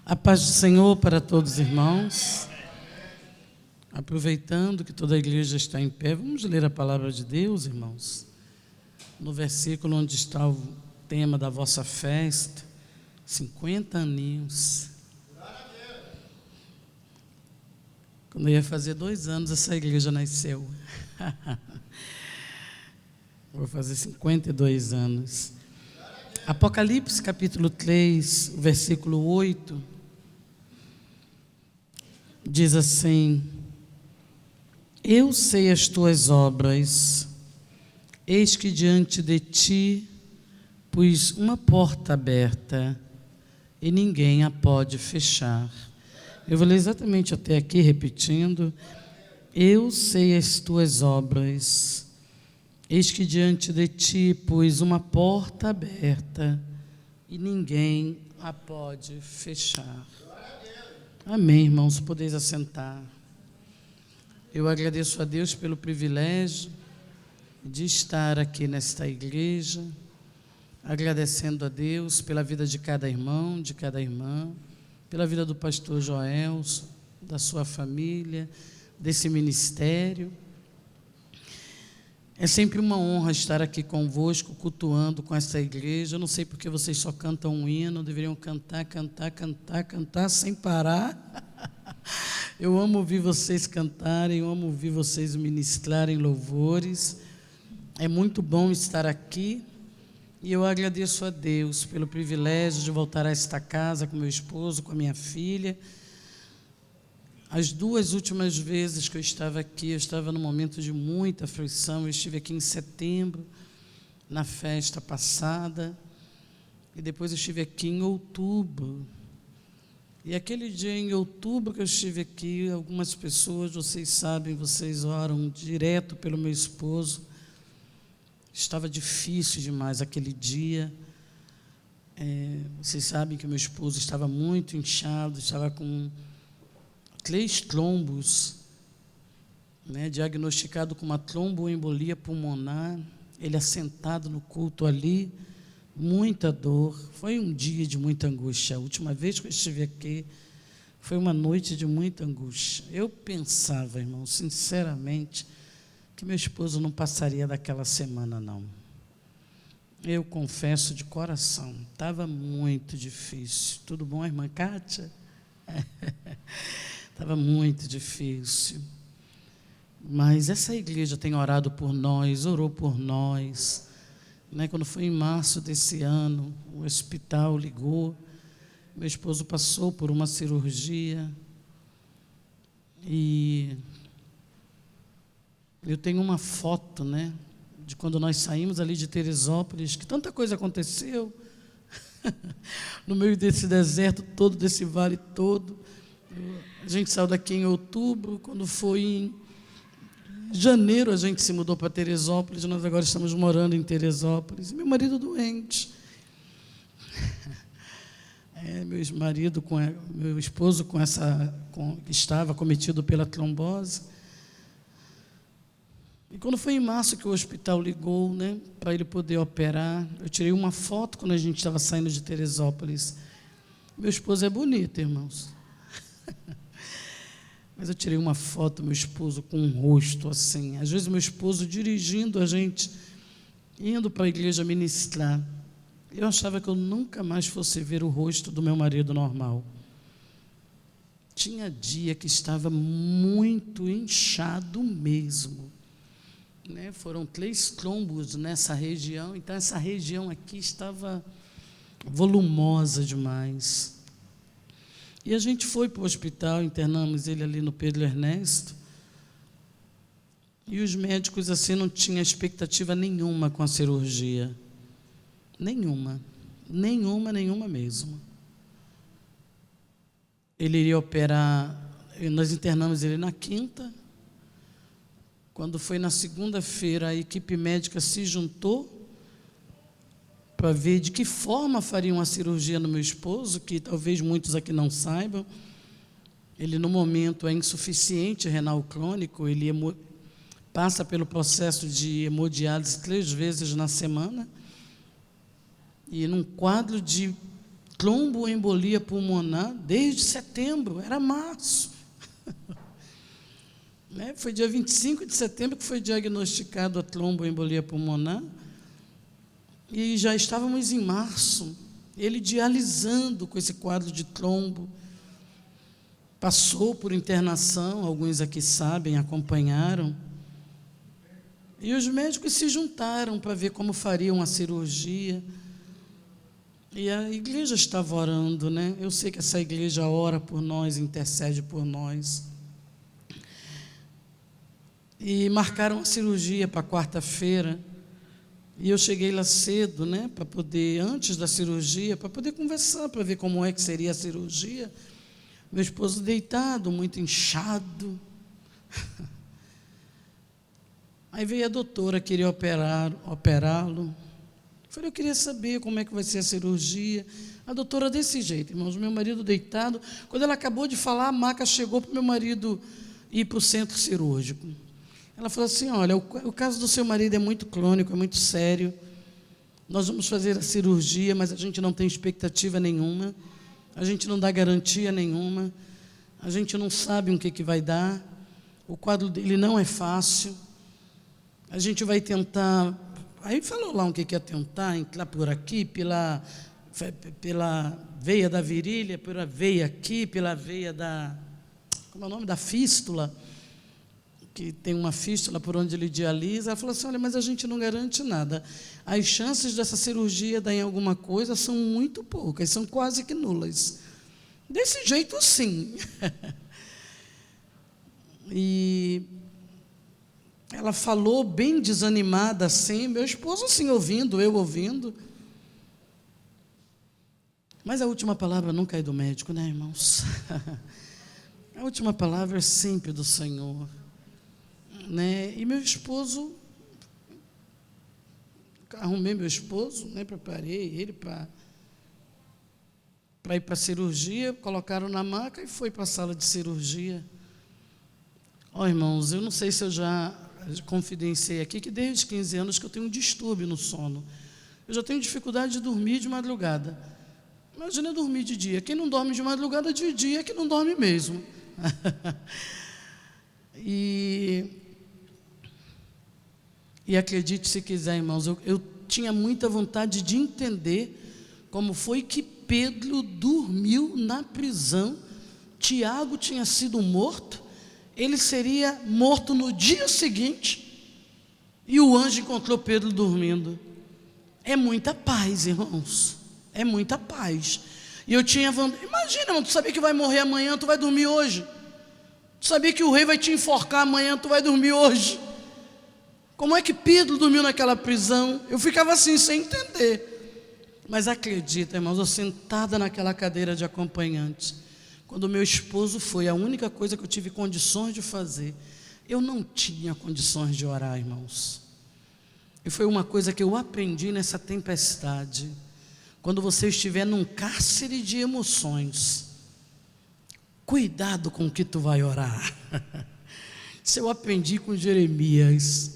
A paz do Senhor para todos os irmãos. Aproveitando que toda a igreja está em pé, vamos ler a palavra de Deus, irmãos. No versículo onde está o tema da vossa festa, 50 aninhos. Quando eu ia fazer 2 anos, essa igreja nasceu. Vou fazer 52 anos. Apocalipse capítulo 3, versículo 8, diz assim: Eu sei as tuas obras, eis que diante de ti pus uma porta aberta, e ninguém a pode fechar. Eu vou ler exatamente até aqui, repetindo: Eu sei as tuas obras, eis que diante de ti pus uma porta aberta, e ninguém a pode fechar. Amém, irmãos, podeis assentar. Eu agradeço a Deus pelo privilégio de estar aqui nesta igreja, agradecendo a Deus pela vida de cada irmão, de cada irmã, pela vida do pastor Joelson, da sua família, desse ministério. É sempre uma honra estar aqui convosco, cultuando com esta igreja. Eu não sei porque vocês só cantam um hino, deveriam cantar sem parar. Eu amo ouvir vocês cantarem, eu amo ouvir vocês ministrarem louvores. É muito bom estar aqui e eu agradeço a Deus pelo privilégio de voltar a esta casa com meu esposo, com a minha filha. As 2 últimas vezes que eu estava aqui, eu estava num momento de muita aflição. Eu estive aqui em setembro, na festa passada, e depois eu estive aqui em outubro. E aquele dia em outubro que eu estive aqui, algumas pessoas, vocês sabem, vocês oram direto pelo meu esposo. Estava difícil demais aquele dia. Vocês sabem que meu esposo estava muito inchado, estava com 3 trombos, diagnosticado com uma tromboembolia pulmonar. Ele assentado no culto ali, muita dor. Foi um dia de muita angústia. A última vez que eu estive aqui, foi uma noite de muita angústia. Eu pensava, irmão, sinceramente, que meu esposo não passaria daquela semana, não. Eu confesso de coração, estava muito difícil. Tudo bom, irmã Kátia? Estava muito difícil, mas essa igreja tem orado por nós, orou por nós, Quando foi em março desse ano, o hospital ligou, meu esposo passou por uma cirurgia, e eu tenho uma foto, de quando nós saímos ali de Teresópolis, que tanta coisa aconteceu, no meio desse deserto todo, desse vale todo. A gente saiu daqui em outubro, quando foi em janeiro a gente se mudou para Teresópolis, nós agora estamos morando em Teresópolis. Meu marido doente, meu esposo estava cometido pela trombose. E quando foi em março que o hospital ligou, para ele poder operar, eu tirei uma foto quando a gente estava saindo de Teresópolis. Meu esposo é bonito, irmãos. Mas eu tirei uma foto do meu esposo com um rosto assim. Às vezes meu esposo dirigindo a gente, indo para a igreja ministrar, eu achava que eu nunca mais fosse ver o rosto do meu marido normal. Tinha dia que estava muito inchado mesmo, Foram 3 trombos nessa região, então essa região aqui estava volumosa demais. E a gente foi para o hospital, internamos ele ali no Pedro Ernesto, e os médicos assim não tinham expectativa nenhuma com a cirurgia, nenhuma mesmo. Ele iria operar, nós internamos ele na quinta, quando foi na segunda-feira a equipe médica se juntou para ver de que forma fariam a cirurgia no meu esposo, que talvez muitos aqui não saibam. Ele, no momento, é insuficiente renal crônico, ele passa pelo processo de hemodiálise 3 vezes na semana, e num quadro de tromboembolia pulmonar desde setembro, era março. Né? Foi dia 25 de setembro que foi diagnosticado a tromboembolia pulmonar, e já estávamos em março, ele dialisando com esse quadro de trombo, passou por internação, alguns aqui sabem, acompanharam, e os médicos se juntaram para ver como fariam a cirurgia, e a igreja estava orando, né? Eu sei que essa igreja ora por nós, intercede por nós, e marcaram a cirurgia para quarta-feira, e eu cheguei lá cedo, né, para poder, antes da cirurgia, para poder conversar, para ver como é que seria a cirurgia. Meu esposo deitado, muito inchado. Aí veio a doutora, queria operá-lo. Falei, eu queria saber como é que vai ser a cirurgia. A doutora desse jeito, irmãos, meu marido deitado. Quando ela acabou de falar, a maca chegou para o meu marido ir para o centro cirúrgico. Ela falou assim, olha, o caso do seu marido é muito crônico, é muito sério. Nós vamos fazer a cirurgia, mas a gente não tem expectativa nenhuma. A gente não dá garantia nenhuma. A gente não sabe o que vai dar. O quadro dele não é fácil. A gente vai tentar... Aí falou lá o que ia tentar, entrar por aqui, pela veia da virilha, pela veia aqui, pela veia da... Como é o nome? Da fístula, que tem uma fístula por onde ele dialisa. Ela falou assim, olha, mas a gente não garante nada. As chances dessa cirurgia dar em alguma coisa são muito poucas, são quase que nulas. Desse jeito, sim. E ela falou bem desanimada assim, meu esposo assim ouvindo, eu ouvindo. Mas a última palavra nunca é do médico, né, irmãos? A última palavra é sempre do Senhor. Né? E meu esposo, arrumei meu esposo, né? Preparei ele para ir para a cirurgia, colocaram na maca e foi para a sala de cirurgia. Ó, irmãos, eu não sei se eu já confidenciei aqui que desde os 15 anos que eu tenho um distúrbio no sono. Eu já tenho dificuldade de dormir de madrugada. Imagina dormir de dia. Quem não dorme de madrugada de dia é que não dorme mesmo. E acredite se quiser, irmãos, eu tinha muita vontade de entender como foi que Pedro dormiu na prisão. Tiago tinha sido morto, ele seria morto no dia seguinte, e o anjo encontrou Pedro dormindo. É muita paz, irmãos, é muita paz. E eu tinha vontade, imagina, irmão, tu sabia que vai morrer amanhã, tu vai dormir hoje. Tu sabia que o rei vai te enforcar amanhã, tu vai dormir hoje. Como é que Pedro dormiu naquela prisão? Eu ficava assim, sem entender. Mas acredita, irmãos, eu sentada naquela cadeira de acompanhante, quando meu esposo foi, a única coisa que eu tive condições de fazer, eu não tinha condições de orar, irmãos. E foi uma coisa que eu aprendi nessa tempestade. Quando você estiver num cárcere de emoções, cuidado com o que tu vai orar. Isso eu aprendi com Jeremias,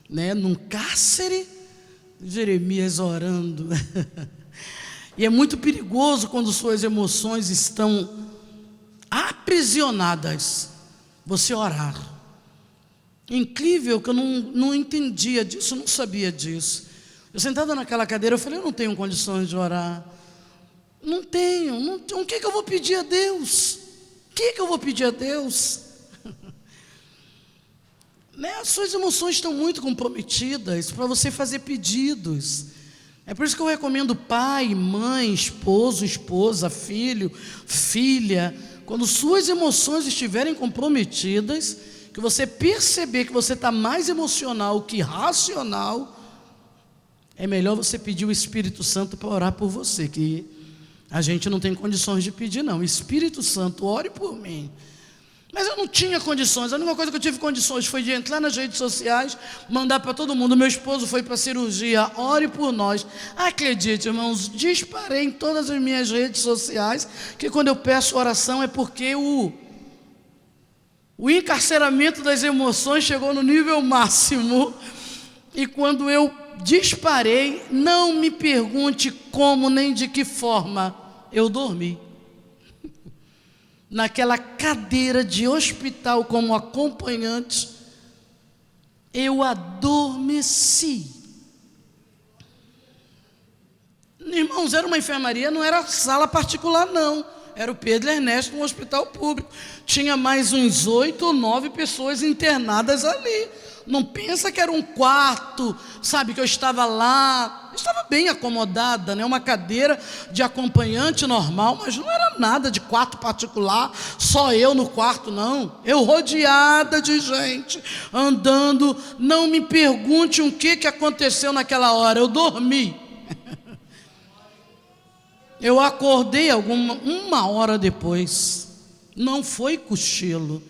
né? Num cárcere, Jeremias orando. E é muito perigoso quando suas emoções estão aprisionadas, você orar. Incrível que eu não entendia disso, não sabia disso. Eu sentada naquela cadeira, eu falei, eu não tenho condições de orar. Não tenho. O que eu vou pedir a Deus? O que eu vou pedir a Deus? Né? As suas emoções estão muito comprometidas para você fazer pedidos. É por isso que eu recomendo pai, mãe, esposo, esposa, filho, filha, quando suas emoções estiverem comprometidas, que você perceber que você está mais emocional que racional, é melhor você pedir o Espírito Santo para orar por você, que a gente não tem condições de pedir não. Espírito Santo, ore por mim. Mas eu não tinha condições, a única coisa que eu tive condições foi de entrar nas redes sociais, mandar para todo mundo, meu esposo foi para a cirurgia, ore por nós. Acredite, irmãos, disparei em todas as minhas redes sociais, que quando eu peço oração é porque o encarceramento das emoções chegou no nível máximo, e quando eu disparei, não me pergunte como nem de que forma, eu dormi. Naquela cadeira de hospital como acompanhante, eu adormeci. Irmãos, era uma enfermaria, não era sala particular não, era o Pedro Ernesto, um hospital público, tinha mais uns 8 ou 9 pessoas internadas ali. Não pensa que era um quarto, sabe, que eu estava lá, estava bem acomodada, né? Uma cadeira de acompanhante normal, mas não era nada de quarto particular, só eu no quarto, não. Eu rodeada de gente, andando. Não me pergunte o que aconteceu naquela hora, eu dormi. Eu acordei uma hora depois, não foi cochilo.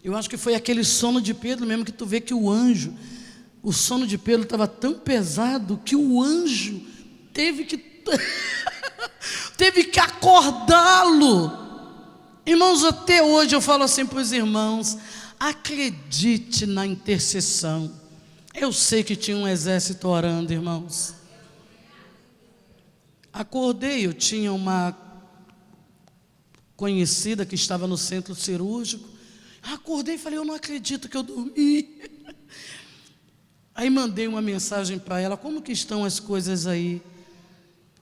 Eu acho que foi aquele sono de Pedro mesmo, que tu vê que o sono de Pedro estava tão pesado que o anjo teve que acordá-lo. Irmãos, até hoje eu falo assim para os irmãos: acredite na intercessão. Eu sei que tinha um exército orando, irmãos. Acordei, eu tinha uma conhecida que estava no centro cirúrgico. Acordei e falei: eu não acredito que eu dormi. Aí mandei uma mensagem para ela: como que estão as coisas aí?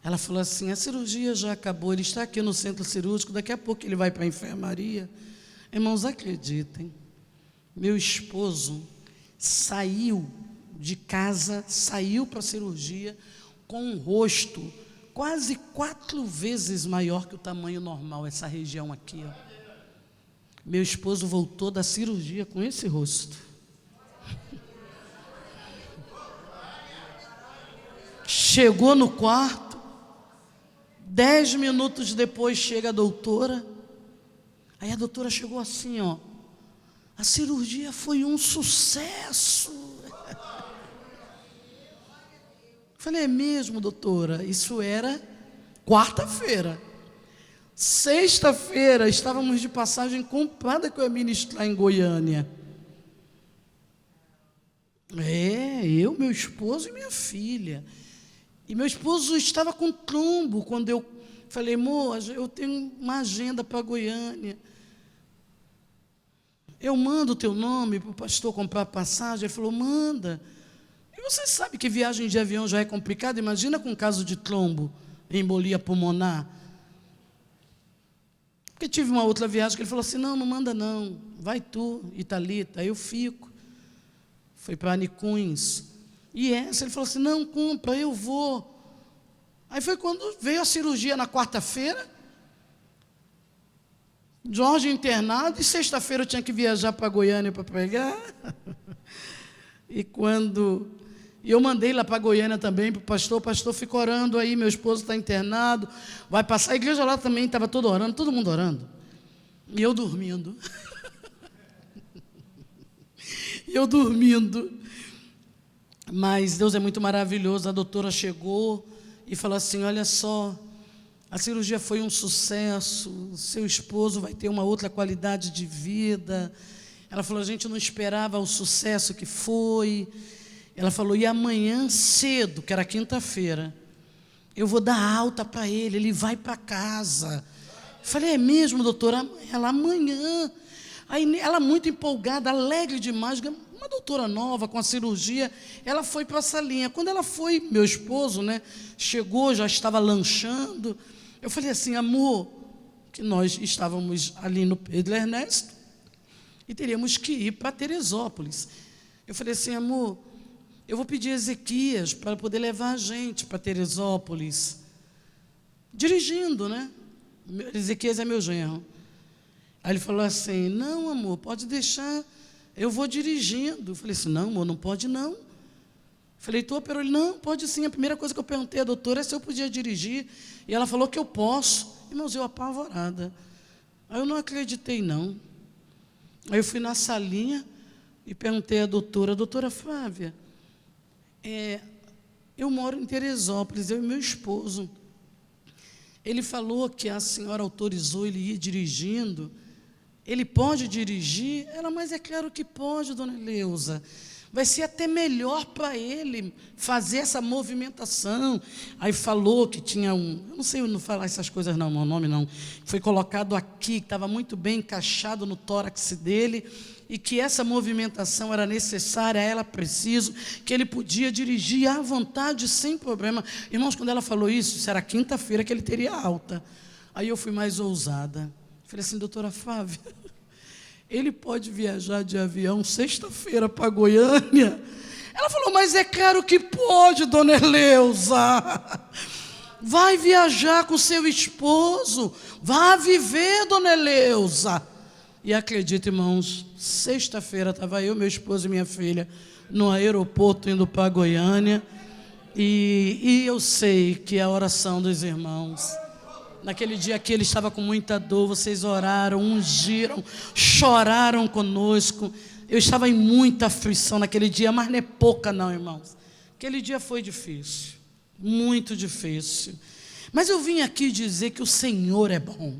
Ela falou assim: a cirurgia já acabou, ele está aqui no centro cirúrgico, daqui a pouco ele vai para a enfermaria. Irmãos, acreditem, meu esposo saiu de casa, saiu para a cirurgia com um rosto quase 4 vezes maior que o tamanho normal, essa região aqui, ó. Meu esposo voltou da cirurgia com esse rosto. Chegou no quarto, 10 minutos depois chega a doutora. Aí a doutora chegou assim, ó: a cirurgia foi um sucesso. Falei: é mesmo, doutora? Isso era quarta-feira. Sexta-feira, estávamos de passagem comprada que eu ia ministrar em Goiânia. Eu, meu esposo e minha filha. E meu esposo estava com trombo quando eu falei: amor, eu tenho uma agenda para Goiânia. Eu mando o teu nome para o pastor comprar passagem. Ele falou: manda. E você sabe que viagem de avião já é complicada, imagina com caso de trombo, embolia pulmonar. Porque tive uma outra viagem que ele falou assim: não manda não, vai tu e Thalita. Aí eu fico. Foi para Anicuns. E essa ele falou assim: não, compra, eu vou. Aí foi quando veio a cirurgia na quarta-feira, Jorge internado, e sexta-feira eu tinha que viajar para Goiânia para pegar. E eu mandei lá para Goiânia também para o pastor fica orando aí, meu esposo está internado, vai passar. A igreja lá também estava toda orando, todo mundo orando. E eu dormindo. Mas Deus é muito maravilhoso. A doutora chegou e falou assim: olha só, a cirurgia foi um sucesso, seu esposo vai ter uma outra qualidade de vida. Ela falou: a gente não esperava o sucesso que foi. Ela falou: e amanhã cedo, que era quinta-feira, eu vou dar alta para ele vai para casa. Eu falei: é mesmo, doutora? Ela: amanhã. Aí ela muito empolgada, alegre demais, uma doutora nova com a cirurgia, ela foi para a salinha. Quando ela foi, meu esposo, né, chegou, já estava lanchando. Eu falei assim: amor, que nós estávamos ali no Pedro Ernesto e teríamos que ir para Teresópolis. Eu falei assim: amor, eu vou pedir a Ezequias para poder levar a gente para Teresópolis, dirigindo, né? Ezequias é meu genro. Aí ele falou assim: não, amor, pode deixar, eu vou dirigindo. Eu falei assim: não, amor, não pode não. Falei: tu operou? Ele: não, pode sim. A primeira coisa que eu perguntei à doutora é se eu podia dirigir, e ela falou que eu posso. Irmãos, eu apavorada. Aí eu não acreditei não. Aí eu fui na salinha e perguntei à doutora: doutora Flávia, eu moro em Teresópolis, eu e meu esposo. Ele falou que a senhora autorizou ele ir dirigindo. Ele pode dirigir? Ela: mas é claro que pode, dona Eleusa. vai ser até melhor para ele fazer essa movimentação. Aí falou que tinha eu não sei não falar essas coisas não, meu nome não, foi colocado aqui, que estava muito bem encaixado no tórax dele, e que essa movimentação era necessária, era preciso, que ele podia dirigir à vontade, sem problema. Irmãos, quando ela falou isso era quinta-feira que ele teria alta. Aí eu fui mais ousada. Falei assim, doutora Flávia, ele pode viajar de avião sexta-feira para Goiânia? Ela falou, mas é claro que pode, dona Eleusa. Vai viajar com seu esposo, vá viver, dona Eleusa. E acredita, irmãos, sexta-feira estava eu, meu esposo e minha filha no aeroporto indo para Goiânia, e eu sei que a oração dos irmãos, naquele dia que ele estava com muita dor, vocês oraram, ungiram, choraram conosco. Eu estava em muita aflição naquele dia, mas não é pouca não, irmãos. Aquele dia foi difícil, muito difícil. Mas eu vim aqui dizer que o Senhor é bom.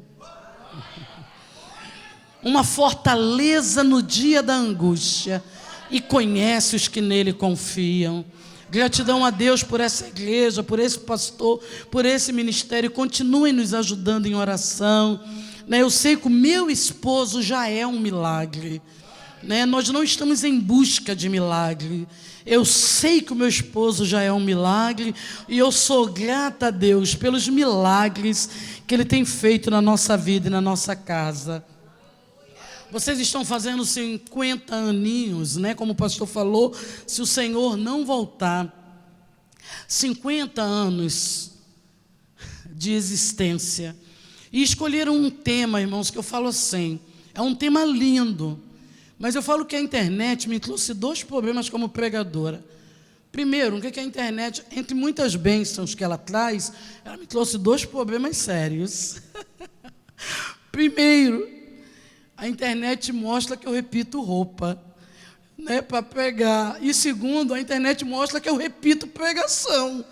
Uma fortaleza no dia da angústia, e conhece os que nele confiam. Gratidão a Deus por essa igreja, por esse pastor, por esse ministério. Continuem nos ajudando em oração, né? Eu sei que o meu esposo já é um milagre, né? Nós não estamos em busca de milagre. Eu sei que o meu esposo já é um milagre, e eu sou grata a Deus pelos milagres que Ele tem feito na nossa vida e na nossa casa. Vocês estão fazendo 50 aninhos, né? Como o pastor falou, se o Senhor não voltar, 50 anos de existência. E escolheram um tema, irmãos, que eu falo assim, é um tema lindo, mas eu falo que a internet me trouxe 2 problemas como pregadora. Primeiro, o que é a internet? Entre muitas bênçãos que ela traz, ela me trouxe 2 problemas sérios. Primeiro, a internet mostra que eu repito roupa, né, para pregar. E segundo, a internet mostra que eu repito pregação.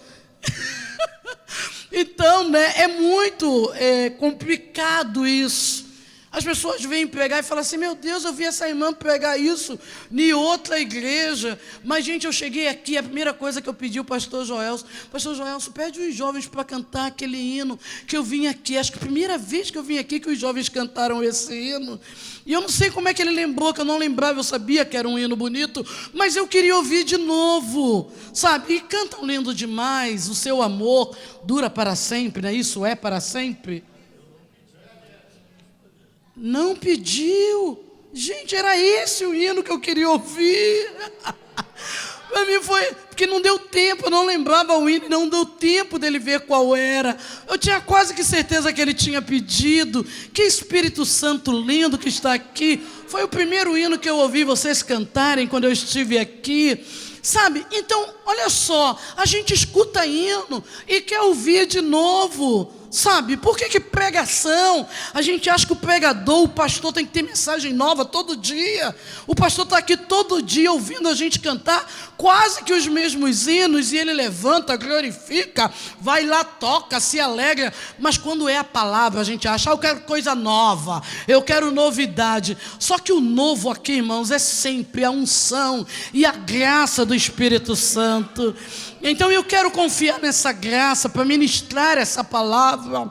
Então, né, é muito complicado isso. As pessoas vêm pregar e falam assim, meu Deus, eu vi essa irmã pregar isso em outra igreja. Mas, gente, eu cheguei aqui, a primeira coisa que eu pedi ao pastor Joelson, pede os jovens para cantar aquele hino que eu vim aqui. Acho que a primeira vez que eu vim aqui que os jovens cantaram esse hino. E eu não sei como é que ele lembrou, que eu não lembrava, eu sabia que era um hino bonito, mas eu queria ouvir de novo, sabe? E cantam lindo demais, o seu amor dura para sempre, né? Isso é para sempre. Não pediu. Gente, era esse o hino que eu queria ouvir. Para mim foi, porque não deu tempo, eu não lembrava o hino, não deu tempo dele ver qual era. Eu tinha quase que certeza que ele tinha pedido. Que Espírito Santo lindo que está aqui. Foi o primeiro hino que eu ouvi vocês cantarem quando eu estive aqui. Sabe, então, olha só, a gente escuta hino e quer ouvir de novo, sabe? Por que pregação? A gente acha que o pregador, o pastor tem que ter mensagem nova todo dia. O pastor está aqui todo dia ouvindo a gente cantar quase que os mesmos hinos, e ele levanta, glorifica, vai lá, toca, se alegra. Mas quando é a palavra, a gente acha, eu quero coisa nova, eu quero novidade. Só que o novo aqui, irmãos, é sempre a unção e a graça do Espírito Santo. Então eu quero confiar nessa graça para ministrar essa palavra.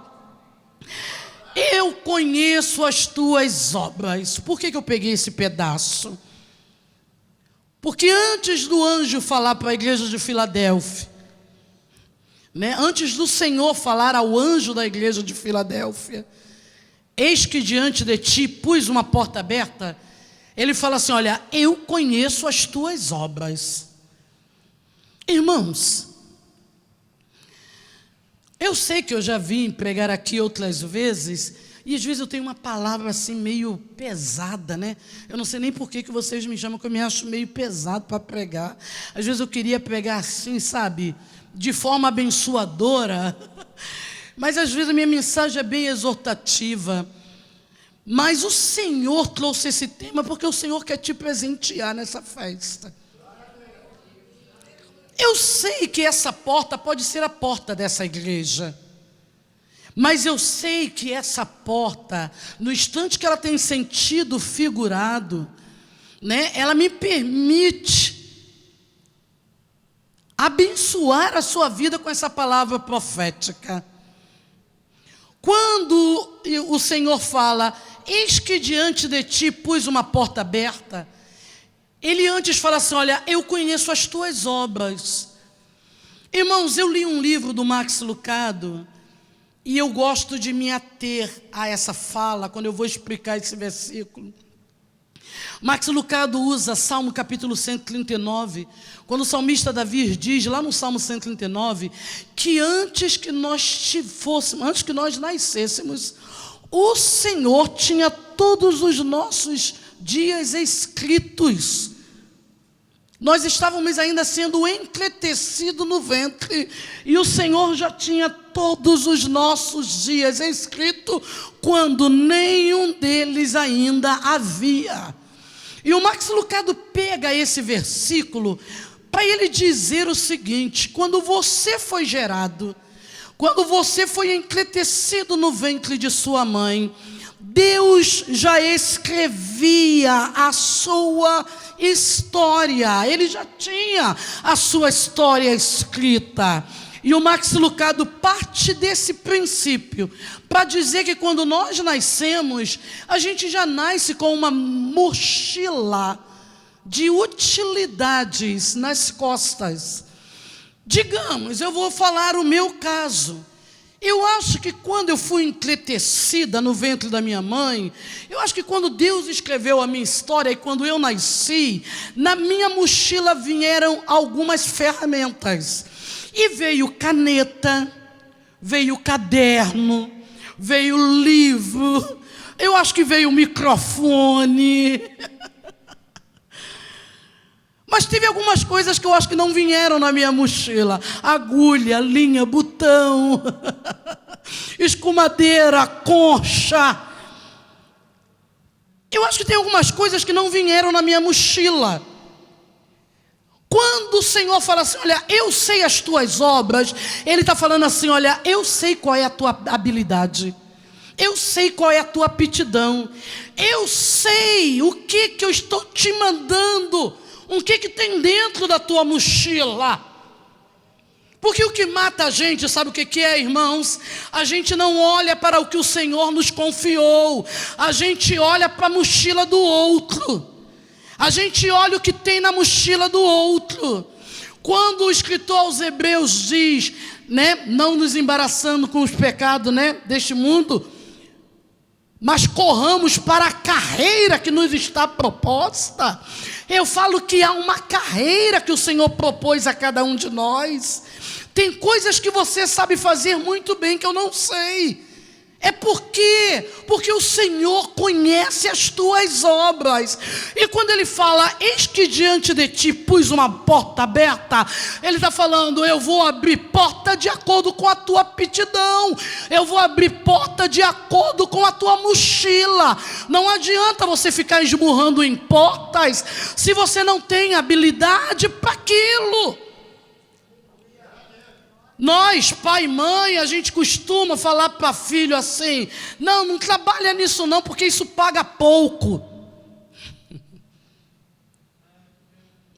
Eu conheço as tuas obras. Por que eu peguei esse pedaço? Porque antes do anjo falar para a igreja de Filadélfia, né, antes do Senhor falar ao anjo da igreja de Filadélfia, eis que diante de ti pus uma porta aberta, ele fala assim, olha, eu conheço as tuas obras. Irmãos, eu sei que eu já vim pregar aqui outras vezes, e às vezes eu tenho uma palavra assim meio pesada, né? Eu não sei nem por que vocês me chamam, que eu me acho meio pesado para pregar. Às vezes eu queria pregar assim, sabe, de forma abençoadora, mas às vezes a minha mensagem é bem exortativa. Mas o Senhor trouxe esse tema porque o Senhor quer te presentear nessa festa. Eu sei que essa porta pode ser a porta dessa igreja, mas eu sei que essa porta, no instante que ela tem sentido figurado, né, ela me permite abençoar a sua vida com essa palavra profética. Quando o Senhor fala, eis que diante de ti pus uma porta aberta, Ele antes fala assim, olha, eu conheço as tuas obras. Irmãos, eu li um livro do Max Lucado, e eu gosto de me ater a essa fala, quando eu vou explicar esse versículo. Max Lucado usa Salmo capítulo 139, quando o salmista Davi diz, lá no Salmo 139, que antes que nós nascêssemos, o Senhor tinha todos os nossos dias escritos. Nós estávamos ainda sendo entretecidos no ventre, e o Senhor já tinha todos os nossos dias escritos, quando nenhum deles ainda havia. E o Max Lucado pega esse versículo para ele dizer o seguinte, quando você foi gerado, quando você foi entretecido no ventre de sua mãe, Deus já escrevia a sua história, Ele já tinha a sua história escrita. E o Max Lucado parte desse princípio para dizer que quando nós nascemos, a gente já nasce com uma mochila de utilidades nas costas. Digamos, eu vou falar o meu caso. Eu acho que quando eu fui entretecida no ventre da minha mãe, eu acho que quando Deus escreveu a minha história e quando eu nasci, na minha mochila vieram algumas ferramentas. E veio caneta, veio caderno, veio livro, eu acho que veio microfone. Mas teve algumas coisas que eu acho que não vieram na minha mochila. Agulha, linha, botão, escumadeira, concha. Eu acho que tem algumas coisas que não vieram na minha mochila. Quando o Senhor fala assim, olha, eu sei as tuas obras, Ele está falando assim, olha, eu sei qual é a tua habilidade, eu sei qual é a tua aptidão, eu sei o que eu estou te mandando, o que tem dentro da tua mochila. Porque o que mata a gente, sabe o que é, irmãos? A gente não olha para o que o Senhor nos confiou, a gente olha para a mochila do outro. A gente olha o que tem na mochila do outro. Quando o escritor aos Hebreus diz, né, não nos embaraçando com os pecados, né, deste mundo, mas corramos para a carreira que nos está proposta. Eu falo que há uma carreira que o Senhor propôs a cada um de nós. Tem coisas que você sabe fazer muito bem que eu não sei. É porque o Senhor conhece as tuas obras. E quando Ele fala, eis que diante de ti pus uma porta aberta, Ele está falando, eu vou abrir porta de acordo com a tua aptidão, eu vou abrir porta de acordo com a tua mochila. Não adianta você ficar esmurrando em portas se você não tem habilidade para aquilo. Nós, pai e mãe, a gente costuma falar para filho assim, não trabalha nisso não, porque isso paga pouco.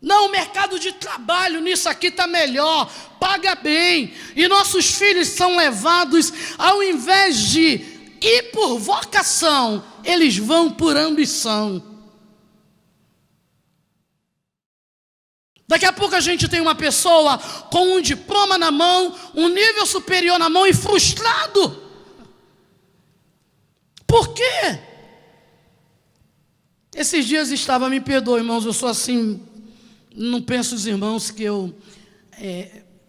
Não, o mercado de trabalho nisso aqui está melhor, paga bem. E nossos filhos são levados, ao invés de ir por vocação, eles vão por ambição. Daqui a pouco a gente tem uma pessoa com um diploma na mão, um nível superior na mão e frustrado. Por quê? Esses dias estava, me perdoe, irmãos, eu sou assim, não penso os irmãos que o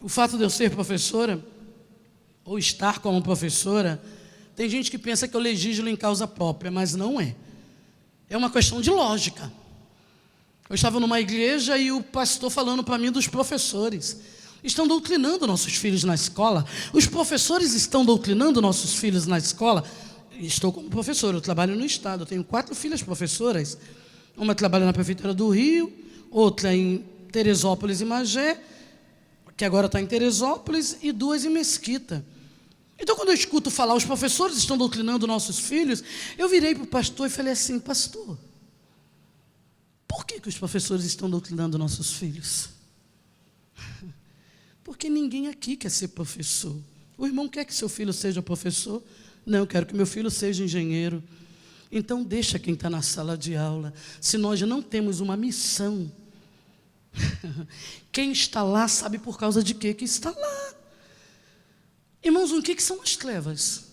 fato de eu ser professora, ou estar como professora, tem gente que pensa que eu legislo em causa própria, mas não é. É uma questão de lógica. Eu estava numa igreja e o pastor falando para mim dos professores. Estão doutrinando nossos filhos na escola. Os professores estão doutrinando nossos filhos na escola. Estou como professor, eu trabalho no estado. Eu tenho 4 filhas professoras. Uma trabalha na prefeitura do Rio, outra em Teresópolis e Magé, que agora está em Teresópolis, e 2 em Mesquita. Então, quando eu escuto falar, os professores estão doutrinando nossos filhos, eu virei para o pastor e falei assim, pastor, por que os professores estão doutrinando nossos filhos? Porque ninguém aqui quer ser professor. O irmão quer que seu filho seja professor? Não, eu quero que meu filho seja engenheiro. Então deixa quem está na sala de aula. Se nós não temos uma missão, quem está lá sabe por causa de quê que está lá. Irmãos, o que são as trevas?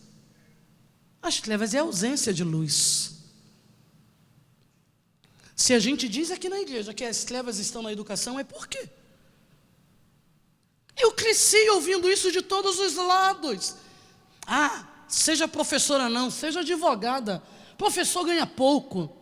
As trevas é a ausência de luz. Se a gente diz aqui na igreja que as trevas estão na educação, é por quê? Eu cresci ouvindo isso de todos os lados. Ah, seja professora não, seja advogada. Professor ganha pouco.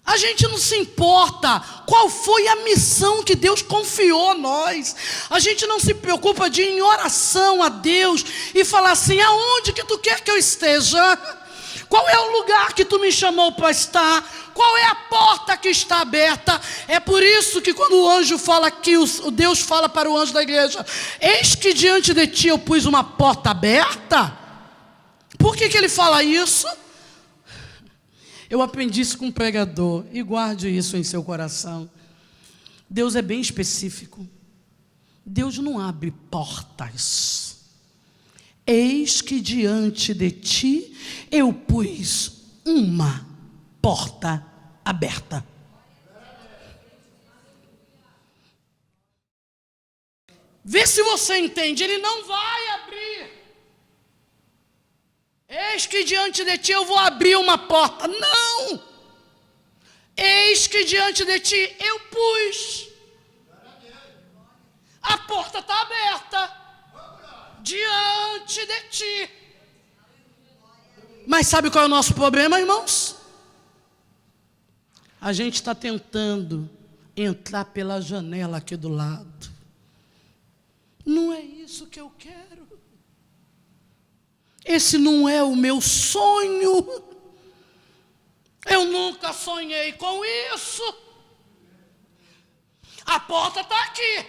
A gente não se importa qual foi a missão que Deus confiou a nós. A gente não se preocupa de ir em oração a Deus e falar assim: aonde que tu quer que eu esteja? Qual é o lugar que tu me chamou para estar? Qual é a porta que está aberta? É por isso que quando o anjo fala aqui, o Deus fala para o anjo da igreja: eis que diante de ti eu pus uma porta aberta. Por que ele fala isso? Eu aprendi isso com um pregador, e guarde isso em seu coração. Deus é bem específico. Deus não abre portas. Eis que diante de ti eu pus uma porta aberta. Vê se você entende. Ele não vai abrir. Eis que diante de ti eu vou abrir uma porta. Não! Eis que diante de ti eu pus. A porta está aberta. Diante de ti. Mas sabe qual é o nosso problema, irmãos? A gente está tentando entrar pela janela aqui do lado. Não é isso que eu quero. Esse não é o meu sonho. Eu nunca sonhei com isso. A porta está aqui.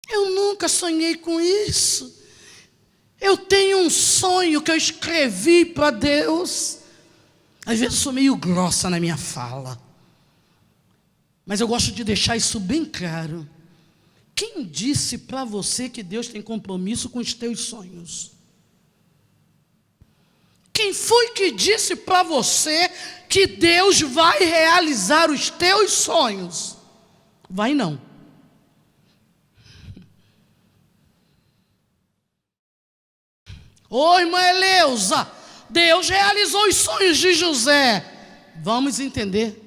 Eu nunca sonhei com isso. Eu tenho um sonho que eu escrevi para Deus. Às vezes eu sou meio grossa na minha fala, mas eu gosto de deixar isso bem claro. Quem disse para você que Deus tem compromisso com os teus sonhos? Quem foi que disse para você que Deus vai realizar os teus sonhos? Vai não. Ô irmã Eleusa, Deus realizou os sonhos de José. Vamos entender.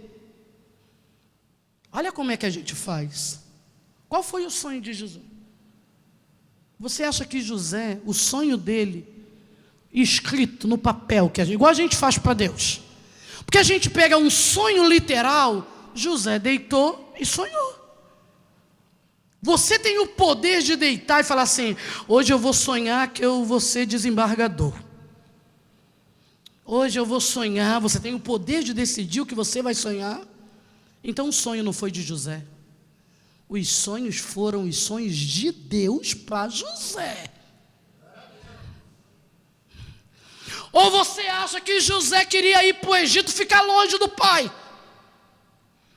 Olha como é que a gente faz. Qual foi o sonho de José? Você acha que José, o sonho dele, escrito no papel, igual a gente faz para Deus? Porque a gente pega um sonho literal. José deitou e sonhou. Você tem o poder de deitar e falar assim: hoje eu vou sonhar que eu vou ser desembargador. Hoje eu vou sonhar. Você tem o poder de decidir o que você vai sonhar. Então o sonho não foi de José. Os sonhos foram os sonhos de Deus para José. Ou você acha que José queria ir para o Egito, ficar longe do pai?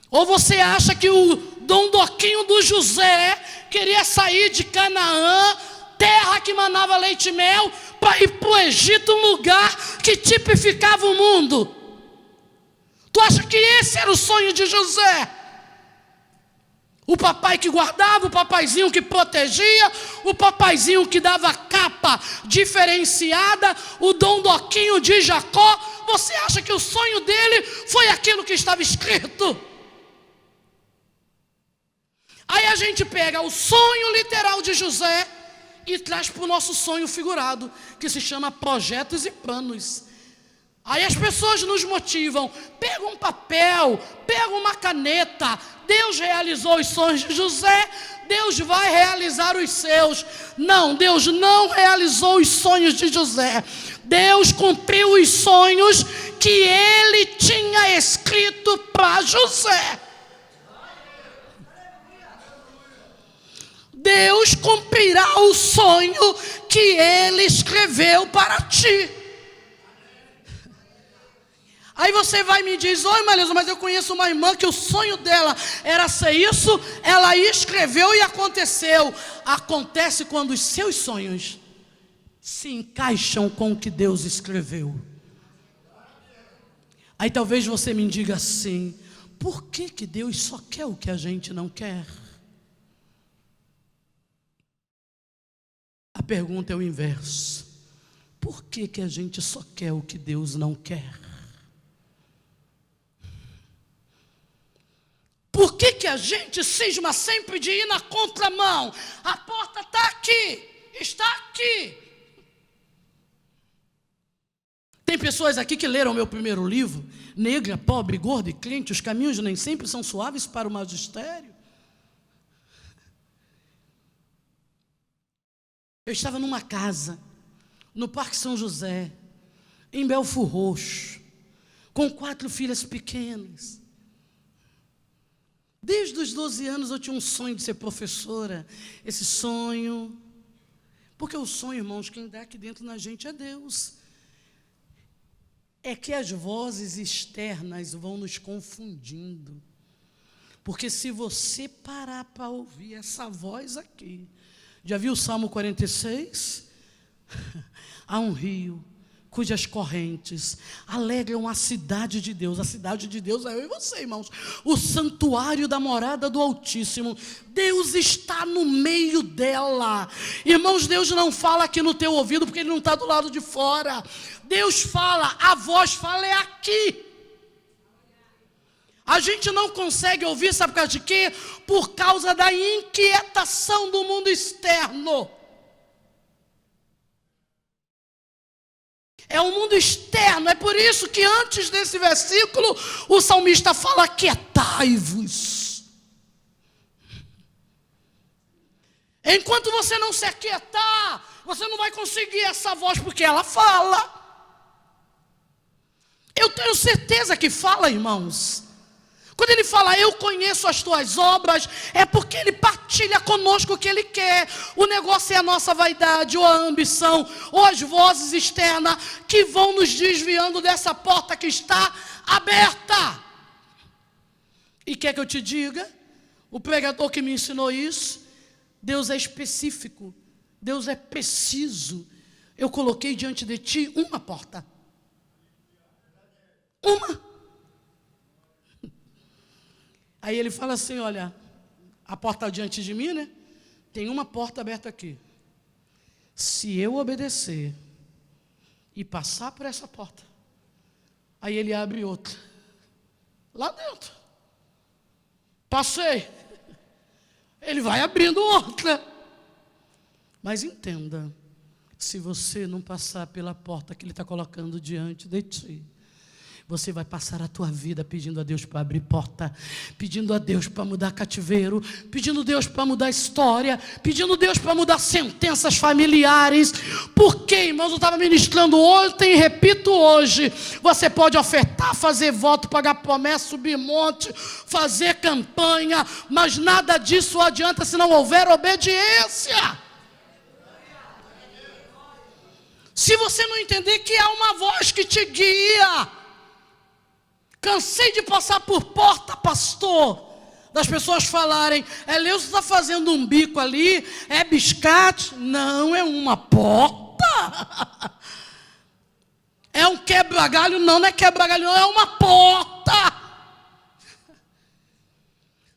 Ou você acha que o dondoquinho do José queria sair de Canaã, terra que manava leite e mel, para ir para o Egito, um lugar que tipificava o mundo? Tu acha que esse era o sonho de José? O papai que guardava, o papaizinho que protegia, o papaizinho que dava capa diferenciada, o dondoquinho de Jacó. Você acha que o sonho dele foi aquilo que estava escrito? Aí a gente pega o sonho literal de José e traz para o nosso sonho figurado, que se chama projetos e planos. Aí as pessoas nos motivam. Pega um papel, pega uma caneta. Deus realizou os sonhos de José, Deus vai realizar os seus. Não, Deus não realizou os sonhos de José. Deus cumpriu os sonhos que ele tinha escrito para José. Deus cumprirá o sonho que ele escreveu para ti. Aí você vai e me diz: oi Marilson, mas eu conheço uma irmã que o sonho dela era ser isso, ela escreveu e aconteceu. Acontece quando os seus sonhos se encaixam com o que Deus escreveu. Aí talvez você me diga assim: por que Deus só quer o que a gente não quer? A pergunta é o inverso: por que a gente só quer o que Deus não quer? Por que a gente cisma sempre de ir na contramão? A porta está aqui, está aqui. Tem pessoas aqui que leram meu primeiro livro, Negra, Pobre, Gorda e Crente, os caminhos nem sempre são suaves para o magistério. Eu estava numa casa, no Parque São José, em Belford Roxo, com 4 filhas pequenas. Desde os 12 anos eu tinha um sonho de ser professora. Esse sonho, porque o sonho, irmãos, quem dá aqui dentro na gente é Deus. É que as vozes externas vão nos confundindo. Porque se você parar para ouvir essa voz aqui, já viu o Salmo 46? Há um rio cujas correntes alegram a cidade de Deus. A cidade de Deus é eu e você, irmãos. O santuário da morada do Altíssimo. Deus está no meio dela. Irmãos, Deus não fala aqui no teu ouvido porque Ele não está do lado de fora. Deus fala, a voz fala é aqui. A gente não consegue ouvir, sabe por causa de quê? Por causa da inquietação do mundo externo. É o mundo externo. É por isso que antes desse versículo o salmista fala: aquietai-vos. Enquanto você não se aquietar, você não vai conseguir essa voz, porque ela fala. Eu tenho certeza que fala, irmãos. Quando Ele fala, eu conheço as tuas obras, é porque Ele partilha conosco o que Ele quer. O negócio é a nossa vaidade, ou a ambição, ou as vozes externas que vão nos desviando dessa porta que está aberta. E quer que eu te diga? O pregador que me ensinou isso, Deus é específico, Deus é preciso. Eu coloquei diante de ti uma porta. Uma. Aí Ele fala assim: olha, a porta diante de mim, né? Tem uma porta aberta aqui. Se eu obedecer e passar por essa porta, aí Ele abre outra. Lá dentro. Passei. Ele vai abrindo outra. Mas entenda, se você não passar pela porta que Ele está colocando diante de ti, você vai passar a tua vida pedindo a Deus para abrir porta, pedindo a Deus para mudar cativeiro, pedindo a Deus para mudar história, pedindo a Deus para mudar sentenças familiares. Porque, irmãos, eu estava ministrando ontem e repito hoje: você pode ofertar, fazer voto, pagar promessa, subir monte, fazer campanha, mas nada disso adianta se não houver obediência. Se você não entender que há uma voz que te guia. Cansei de passar por porta, pastor, das pessoas falarem: Eleuso está fazendo um bico ali, é biscate. Não, é uma porta. É um quebra-galho. Não é quebra-galho, não, é uma porta.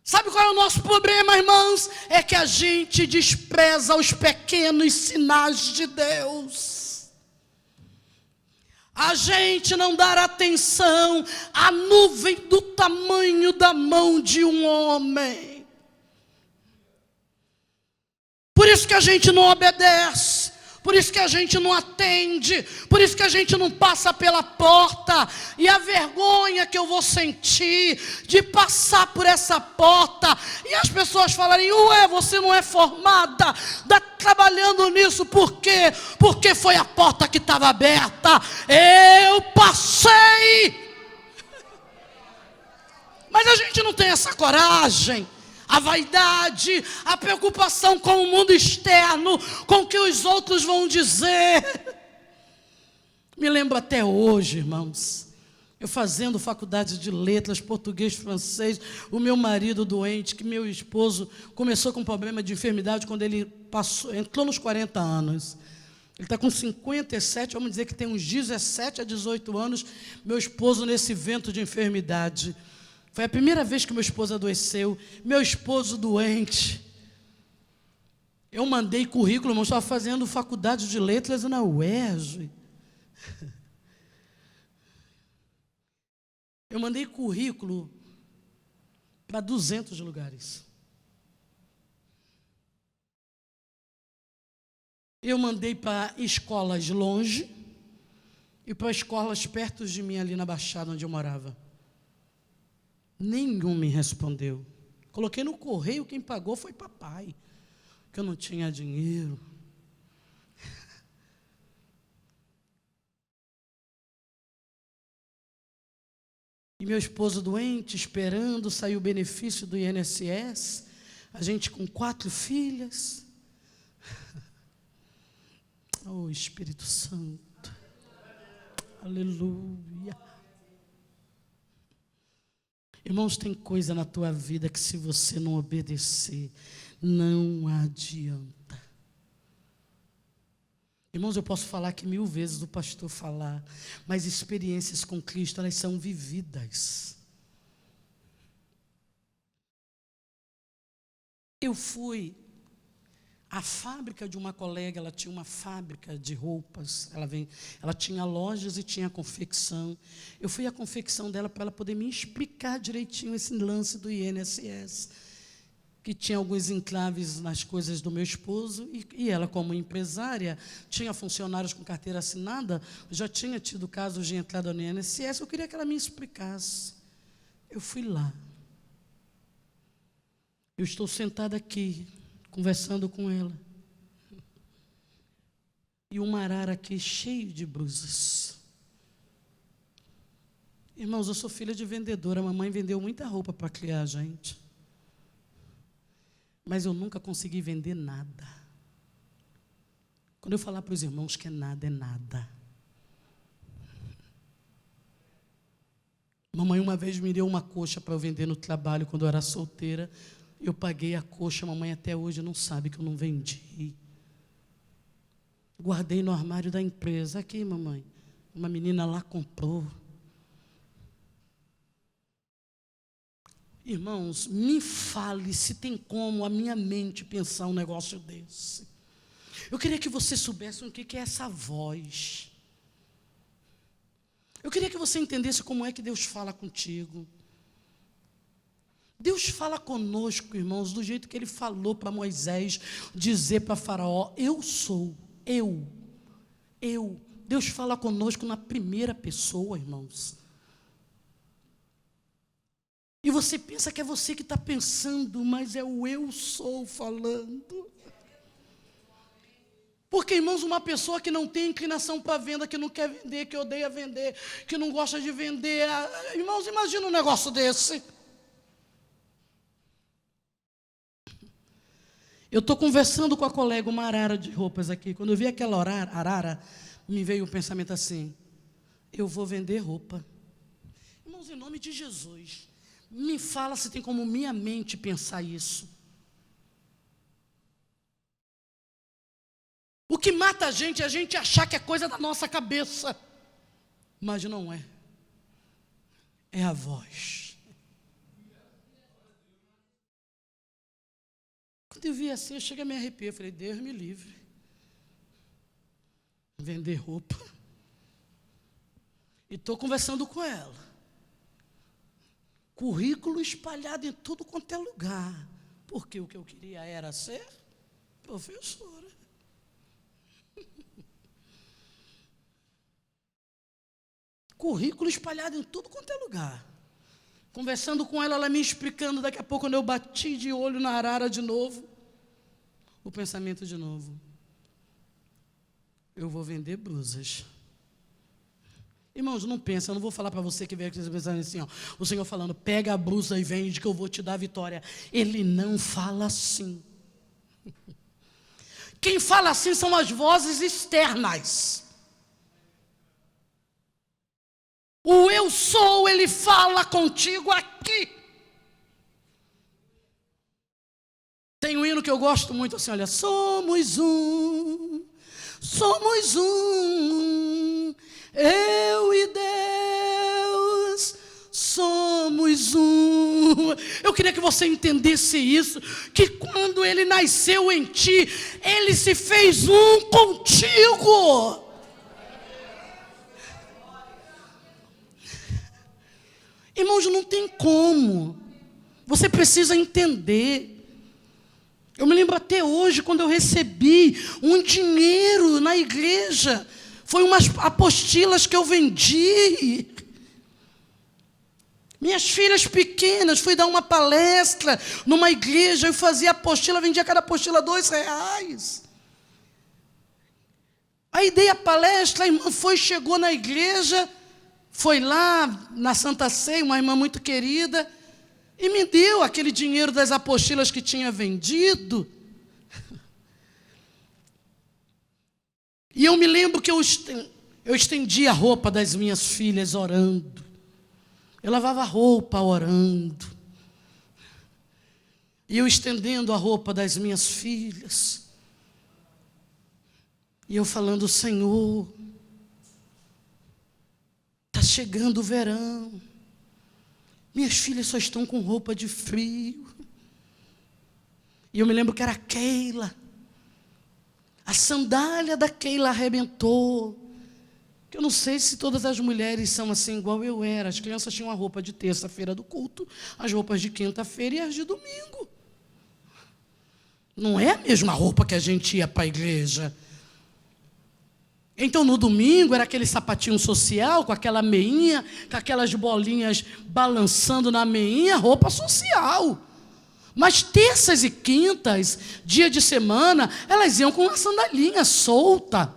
Sabe qual é o nosso problema, irmãos? É que a gente despreza os pequenos sinais de Deus. A gente não dá atenção à nuvem do tamanho da mão de um homem. Por isso que a gente não obedece, por isso que a gente não atende, por isso que a gente não passa pela porta. E a vergonha que eu vou sentir de passar por essa porta e as pessoas falarem: ué, você não é formada, está trabalhando nisso, por quê? Porque foi a porta que estava aberta, eu passei. Mas a gente não tem essa coragem. A vaidade, a preocupação com o mundo externo, com o que os outros vão dizer. Me lembro até hoje, irmãos, Eu fazendo faculdade de letras, português, francês, o meu marido doente, que meu esposo começou com problema de enfermidade quando ele entrou nos 40 anos. Ele está com 57, vamos dizer que tem uns 17 a 18 anos, meu esposo nesse vento de enfermidade. Foi a primeira vez que meu esposo adoeceu, meu esposo doente. Eu mandei currículo, irmão, estava fazendo faculdade de letras na UERJ. Eu mandei currículo para 200 lugares. Eu mandei para escolas longe e para escolas perto de mim, ali na Baixada, onde eu morava. Nenhum me respondeu. Coloquei no correio, quem pagou foi papai, que eu não tinha dinheiro. E meu esposo doente, esperando sair o benefício do INSS, a gente com 4 filhas. Oh, Espírito Santo, aleluia. Irmãos, tem coisa na tua vida que se você não obedecer, não adianta. Irmãos, eu posso falar aqui 1000 vezes o pastor falar, mas experiências com Cristo, elas são vividas. Eu fui à fábrica de uma colega, ela tinha uma fábrica de roupas, ela tinha lojas e tinha confecção. Eu fui à confecção dela para ela poder me explicar direitinho esse lance do INSS, que tinha alguns enclaves nas coisas do meu esposo, e ela, como empresária, tinha funcionários com carteira assinada, já tinha tido casos de entrada no INSS, eu queria que ela me explicasse. Eu fui lá. Eu estou sentada aqui, conversando com ela. E uma arara aqui cheio de brusas. Irmãos, eu sou filha de vendedora, a mamãe vendeu muita roupa para criar a gente. Mas eu nunca consegui vender nada. Quando eu falar para os irmãos que é nada, é nada. Mamãe uma vez me deu uma coxa para eu vender no trabalho quando eu era solteira. Eu paguei a coxa, mamãe até hoje não sabe que eu não vendi. Guardei no armário da empresa. Aqui, mamãe, uma menina lá comprou. Irmãos, me fale se tem como a minha mente pensar um negócio desse. Eu queria que você soubesse o que é essa voz. Eu queria que você entendesse como é que Deus fala contigo. Deus fala conosco, irmãos, do jeito que Ele falou para Moisés, dizer para Faraó, eu sou, eu. Deus fala conosco na primeira pessoa, irmãos. E você pensa que é você que está pensando, mas é o eu sou falando. Porque, irmãos, uma pessoa que não tem inclinação para venda, que não quer vender, que odeia vender, que não gosta de vender, irmãos, imagina um negócio desse. Eu estou conversando com a colega, uma arara de roupas aqui. Quando eu vi aquela arara, me veio um pensamento assim, eu vou vender roupa. Irmãos, em nome de Jesus, me fala se tem como minha mente pensar isso. O que mata a gente é a gente achar que é coisa da nossa cabeça. Mas não é. É a voz. Quando eu vi assim, eu cheguei a me arrepiar. Eu falei, Deus me livre. Vender roupa. E estou conversando com ela. Currículo espalhado em tudo quanto é lugar. Porque o que eu queria era ser professora. Currículo espalhado em tudo quanto é lugar. Conversando com ela, ela me explicando, daqui a pouco quando eu bati de olho na arara de novo, o pensamento de novo, eu vou vender blusas. Irmãos, não pensa, eu não vou falar para você que veio aqui pensando assim, ó, o Senhor falando, pega a blusa e vende que eu vou te dar a vitória. Ele não fala assim. Quem fala assim são as vozes externas. O eu sou, ele fala contigo aqui. Tem um hino que eu gosto muito assim, olha. Somos um, eu e Deus somos um. Eu queria que você entendesse isso, que quando ele nasceu em ti, ele se fez um contigo. Irmãos, não tem como. Você precisa entender. Eu me lembro até hoje, quando eu recebi um dinheiro na igreja. Foi umas apostilas que eu vendi. Minhas filhas pequenas, fui dar uma palestra numa igreja, eu fazia apostila, vendia cada apostila R$2. Aí dei a palestra, a irmã chegou na igreja, foi lá na Santa Ceia, uma irmã muito querida, e me deu aquele dinheiro das apostilas que tinha vendido. E eu me lembro que eu estendi a roupa das minhas filhas orando. Eu lavava a roupa orando. E eu estendendo a roupa das minhas filhas. E eu falando, Senhor, está chegando o verão. Minhas filhas só estão com roupa de frio. E eu me lembro que era a Keila. A sandália da Keila arrebentou. Eu não sei se todas as mulheres são assim igual eu era. As crianças tinham a roupa de terça-feira do culto, as roupas de quinta-feira e as de domingo. Não é a mesma roupa que a gente ia para a igreja. Então, no domingo, era aquele sapatinho social, com aquela meinha, com aquelas bolinhas balançando na meinha, roupa social. Mas terças e quintas, dia de semana, elas iam com uma sandalinha solta.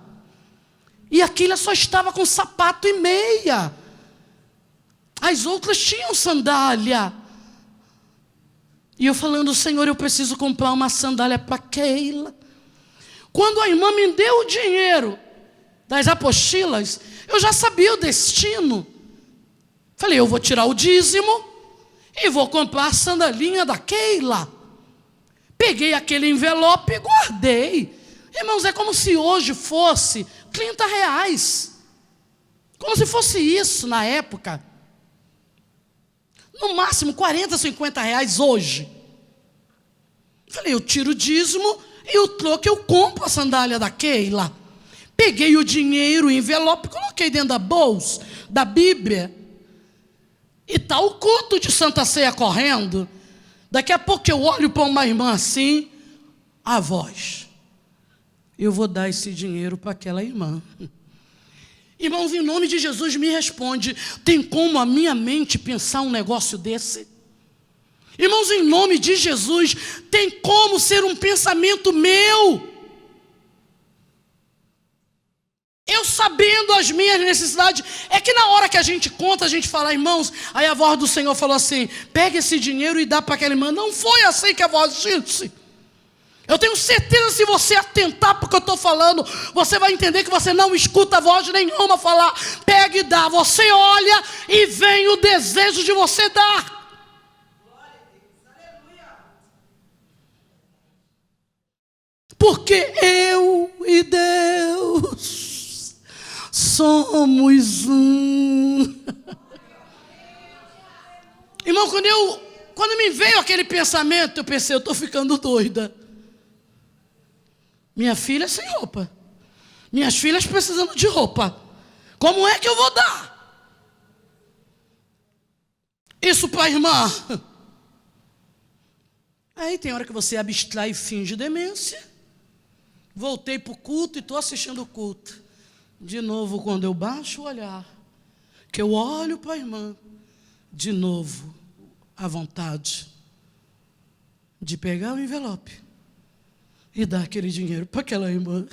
E aquela só estava com sapato e meia. As outras tinham sandália. E eu falando, Senhor, eu preciso comprar uma sandália para Keila. Quando a irmã me deu o dinheiro das apostilas, eu já sabia o destino. Falei, eu vou tirar o dízimo e vou comprar a sandalinha da Keila. Peguei aquele envelope e guardei. Irmãos, é como se hoje fosse R$30. Como se fosse isso na época. No máximo R$40, R$50 hoje. Falei, eu tiro o dízimo e o troco eu compro a sandália da Keila. Peguei o dinheiro, o envelope, coloquei dentro da bolsa, da Bíblia. E está o culto de Santa Ceia correndo. Daqui a pouco eu olho para uma irmã assim, a voz. Eu vou dar esse dinheiro para aquela irmã. Irmãos, em nome de Jesus, me responde. Tem como a minha mente pensar um negócio desse? Irmãos, em nome de Jesus, tem como ser um pensamento meu? Eu sabendo as minhas necessidades. É que na hora que a gente conta, a gente fala, irmãos, aí a voz do Senhor falou assim, pega esse dinheiro e dá para aquela irmã. Não foi assim que a voz disse. Eu tenho certeza, se você atentar para o que eu estou falando, você vai entender que você não escuta a voz nenhuma falar, pega e dá. Você olha e vem o desejo de você dar. Porque eu e Deus somos um. Irmão, quando me veio aquele pensamento, eu pensei, eu estou ficando doida. Minha filha sem roupa. Minhas filhas precisando de roupa. Como é que eu vou dar isso para a irmã? Aí tem hora que você abstrai e finge demência. Voltei para o culto e estou assistindo o culto. De novo, quando eu baixo o olhar, que eu olho para a irmã, de novo, a vontade de pegar o envelope e dar aquele dinheiro para aquela irmã.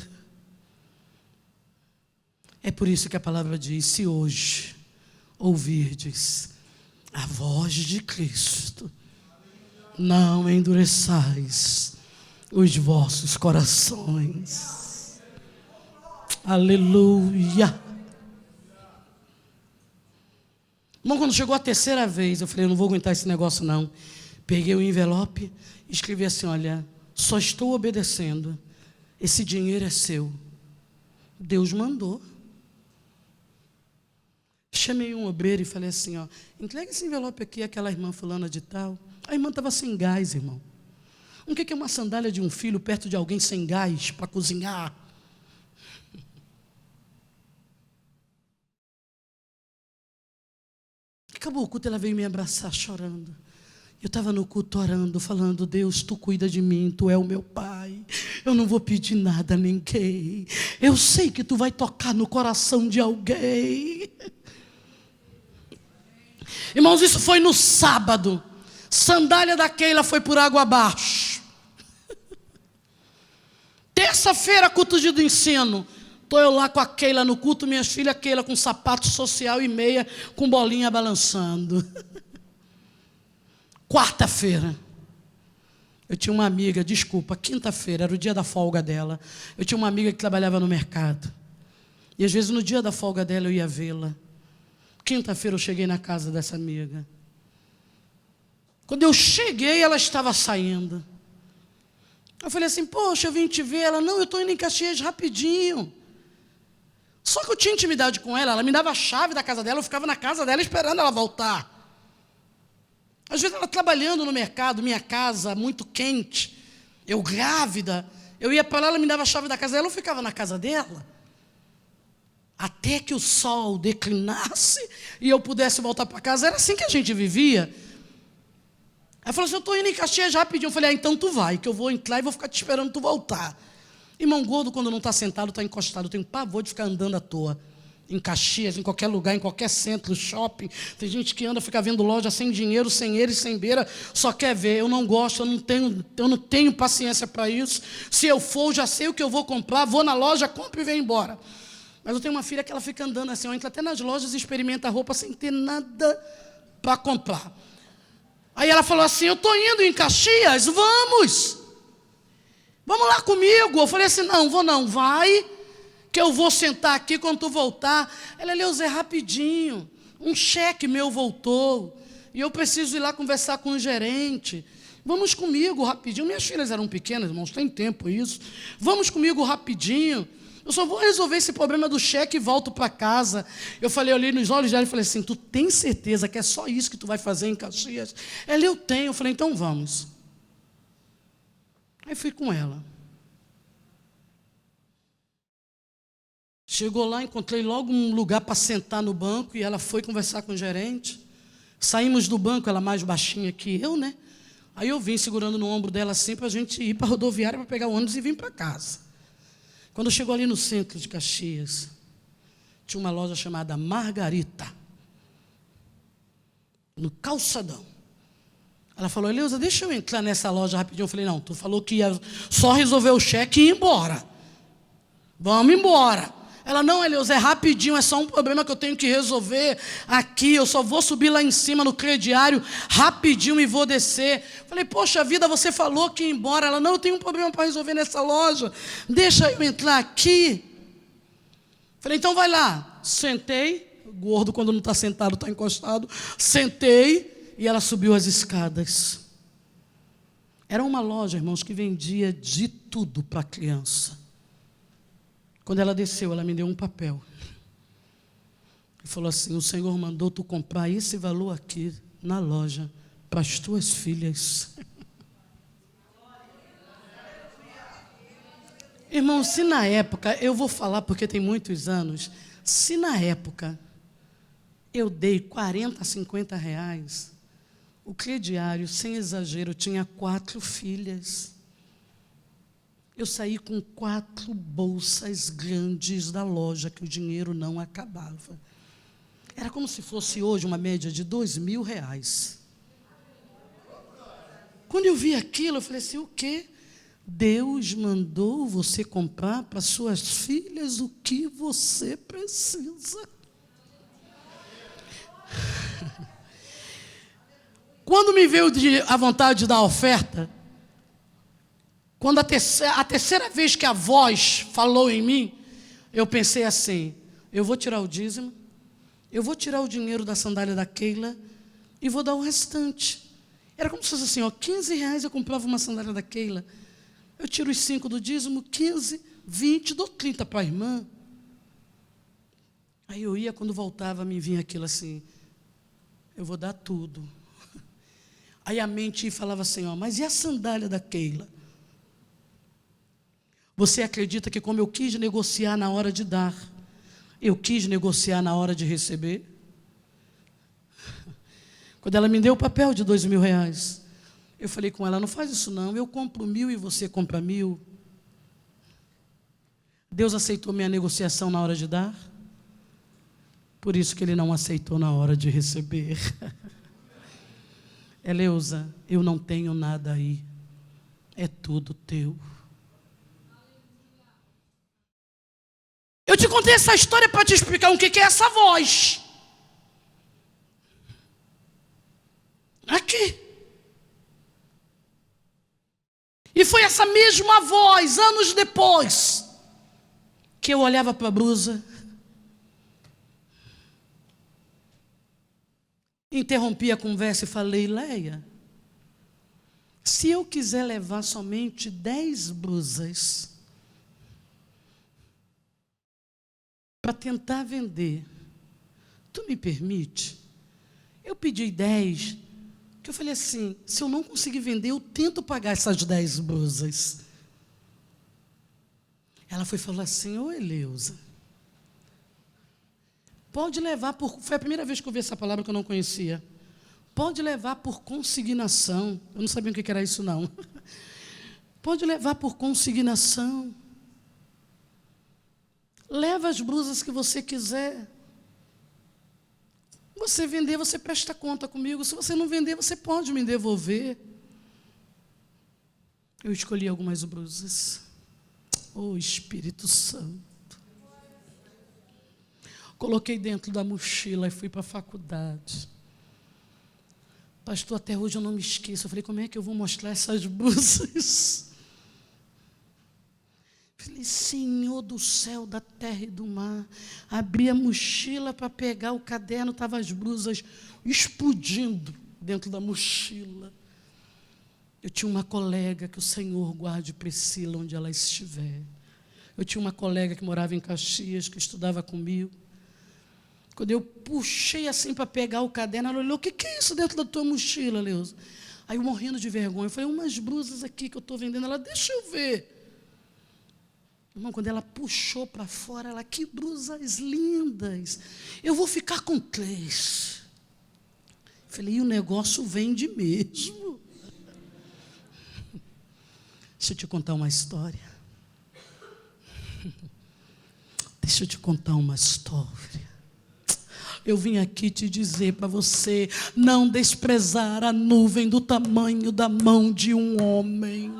É por isso que a palavra diz, se hoje ouvirdes a voz de Cristo, não endureçais os vossos corações. Aleluia. Irmão, quando chegou a terceira vez, eu falei, eu não vou aguentar esse negócio não. Peguei o envelope e escrevi assim, olha, só estou obedecendo. Esse dinheiro é seu. Deus mandou. Chamei um obreiro e falei assim, ó, entrega esse envelope aqui àquela irmã fulana de tal. A irmã estava sem gás, irmão. O que é uma sandália de um filho perto de alguém sem gás para cozinhar? Acabou o culto, ela veio me abraçar chorando. Eu estava no culto orando, falando, Deus, tu cuida de mim, tu é o meu pai. Eu não vou pedir nada a ninguém. Eu sei que tu vai tocar no coração de alguém. Irmãos, isso foi no sábado. Sandália da Keila foi por água abaixo. Terça-feira, culto de ensino. Estou eu lá com a Keila no culto, minhas filhas, Keila com sapato social e meia, com bolinha balançando. Quarta-feira, eu tinha uma amiga, desculpa, quinta-feira, era o dia da folga dela. Eu tinha uma amiga que trabalhava no mercado. E às vezes no dia da folga dela eu ia vê-la. Quinta-feira eu cheguei na casa dessa amiga. Quando eu cheguei, ela estava saindo. Eu falei assim, poxa, eu vim te ver. Ela, não, eu estou indo em Caxias rapidinho. Só que eu tinha intimidade com ela, ela me dava a chave da casa dela, eu ficava na casa dela esperando ela voltar. Às vezes ela trabalhando no mercado, minha casa muito quente, eu grávida, eu ia para lá, ela me dava a chave da casa dela, eu ficava na casa dela. Até que o sol declinasse e eu pudesse voltar para casa, era assim que a gente vivia. Ela falou assim, eu estou indo em Caxias rapidinho. Eu falei, então tu vai, que eu vou entrar e vou ficar te esperando tu voltar. Irmão, gordo quando não está sentado, está encostado. Eu tenho pavor de ficar andando à toa. Em Caxias, em qualquer lugar, em qualquer centro, shopping. Tem gente que anda, fica vendo loja sem dinheiro, sem eles, sem beira, só quer ver. Eu não gosto, eu não tenho paciência para isso. Se eu for, já sei o que eu vou comprar, vou na loja, compro e venho embora. Mas eu tenho uma filha que ela fica andando assim, entra até nas lojas e experimenta a roupa sem ter nada para comprar. Aí ela falou assim, eu estou indo em Caxias, vamos lá comigo. Eu falei assim, não, vou não, vai, que eu vou sentar aqui quando tu voltar. Ela, Leusa, é rapidinho, um cheque meu voltou, e eu preciso ir lá conversar com o gerente. Vamos comigo rapidinho. Minhas filhas eram pequenas, irmãos, tem tempo isso. Vamos comigo rapidinho. Eu só vou resolver esse problema do cheque e volto para casa. Eu falei, olhei nos olhos dela e falei assim, tu tem certeza que é só isso que tu vai fazer em Caxias? Ela, eu tenho. Eu falei, então vamos. Aí fui com ela. Chegou lá, encontrei logo um lugar para sentar no banco e ela foi conversar com o gerente. Saímos do banco, ela mais baixinha que eu, né? Aí eu vim segurando no ombro dela assim para a gente ir para a rodoviária para pegar o ônibus e vir para casa. Quando chegou ali no centro de Caxias, tinha uma loja chamada Margarita, no calçadão. Ela falou, Eleusa, deixa eu entrar nessa loja rapidinho. Eu falei, não, tu falou que ia só resolver o cheque e ir embora. Vamos embora. Ela, não, Eleusa, é rapidinho, é só um problema que eu tenho que resolver aqui, eu só vou subir lá em cima no crediário, rapidinho e vou descer. Falei, poxa vida, você falou que ia embora. Ela, não, eu tenho um problema para resolver nessa loja, deixa eu entrar aqui. Falei, então vai lá. Sentei, gordo quando não está sentado, está encostado. Sentei e ela subiu as escadas. Era uma loja, irmãos, que vendia de tudo para criança. Quando ela desceu, ela me deu um papel. E falou assim, o Senhor mandou tu comprar esse valor aqui na loja para as tuas filhas. Irmão, se na época, eu vou falar porque tem muitos anos, se na época eu dei 40, 50 reais, o crediário, sem exagero, tinha 4 filhas. Eu saí com 4 bolsas grandes da loja, que o dinheiro não acabava. Era como se fosse hoje uma média de R$2.000. Quando eu vi aquilo, eu falei assim, o quê? Deus mandou você comprar para suas filhas o que você precisa. Quando me veio a vontade de dar a oferta, quando a terceira vez que a voz falou em mim, eu pensei assim, eu vou tirar o dízimo, eu vou tirar o dinheiro da sandália da Keila e vou dar o restante. Era como se fosse assim, ó, R$15 eu comprava uma sandália da Keila. Eu tiro os 5 do dízimo, 15, 20, dou 30 para a irmã. Aí eu ia, quando voltava, me vinha aquilo assim, eu vou dar tudo. Aí a mente falava assim, ó, mas e a sandália da Keila? Você acredita que como eu quis negociar na hora de dar, eu quis negociar na hora de receber? Quando ela me deu o papel de R$2.000, eu falei com ela, não faz isso não, eu compro 1.000 e você compra 1.000. Deus aceitou minha negociação na hora de dar? Por isso que Ele não aceitou na hora de receber. Eleusa, eu não tenho nada aí, é tudo teu. Eu te contei essa história para te explicar o que é essa voz. Aqui. E foi essa mesma voz, anos depois, que eu olhava para a blusa, interrompi a conversa e falei, Leia, se eu quiser levar somente 10 blusas para tentar vender, tu me permite? Eu pedi 10, que eu falei assim, se eu não conseguir vender, eu tento pagar essas 10 blusas. Ela foi falar assim, ô Eleusa, pode levar por... Foi a primeira vez que eu vi essa palavra que eu não conhecia. Pode levar por consignação. Eu não sabia o que era isso, não. Pode levar por consignação. Leva as blusas que você quiser. Você vender, você presta conta comigo. Se você não vender, você pode me devolver. Eu escolhi algumas blusas. Oh, Espírito Santo. Coloquei dentro da mochila e fui para a faculdade. Pastor, até hoje eu não me esqueço. Eu falei, como é que eu vou mostrar essas blusas? Falei, Senhor do céu, da terra e do mar. Abri a mochila para pegar o caderno, estavam as blusas explodindo dentro da mochila. Eu tinha uma colega, que o Senhor guarde Priscila onde ela estiver. Eu tinha uma colega que morava em Caxias, que estudava comigo. Quando eu puxei assim para pegar o caderno, ela olhou, o que é isso dentro da tua mochila, Leusa? Aí eu morrendo de vergonha, eu falei, umas blusas aqui que eu estou vendendo. Ela, deixa eu ver. Irmão, quando ela puxou para fora, ela, que blusas lindas. Eu vou ficar com 3. Falei, e o negócio vende mesmo. Deixa eu te contar uma história. Deixa eu te contar uma história. Eu vim aqui te dizer para você não desprezar a nuvem do tamanho da mão de um homem.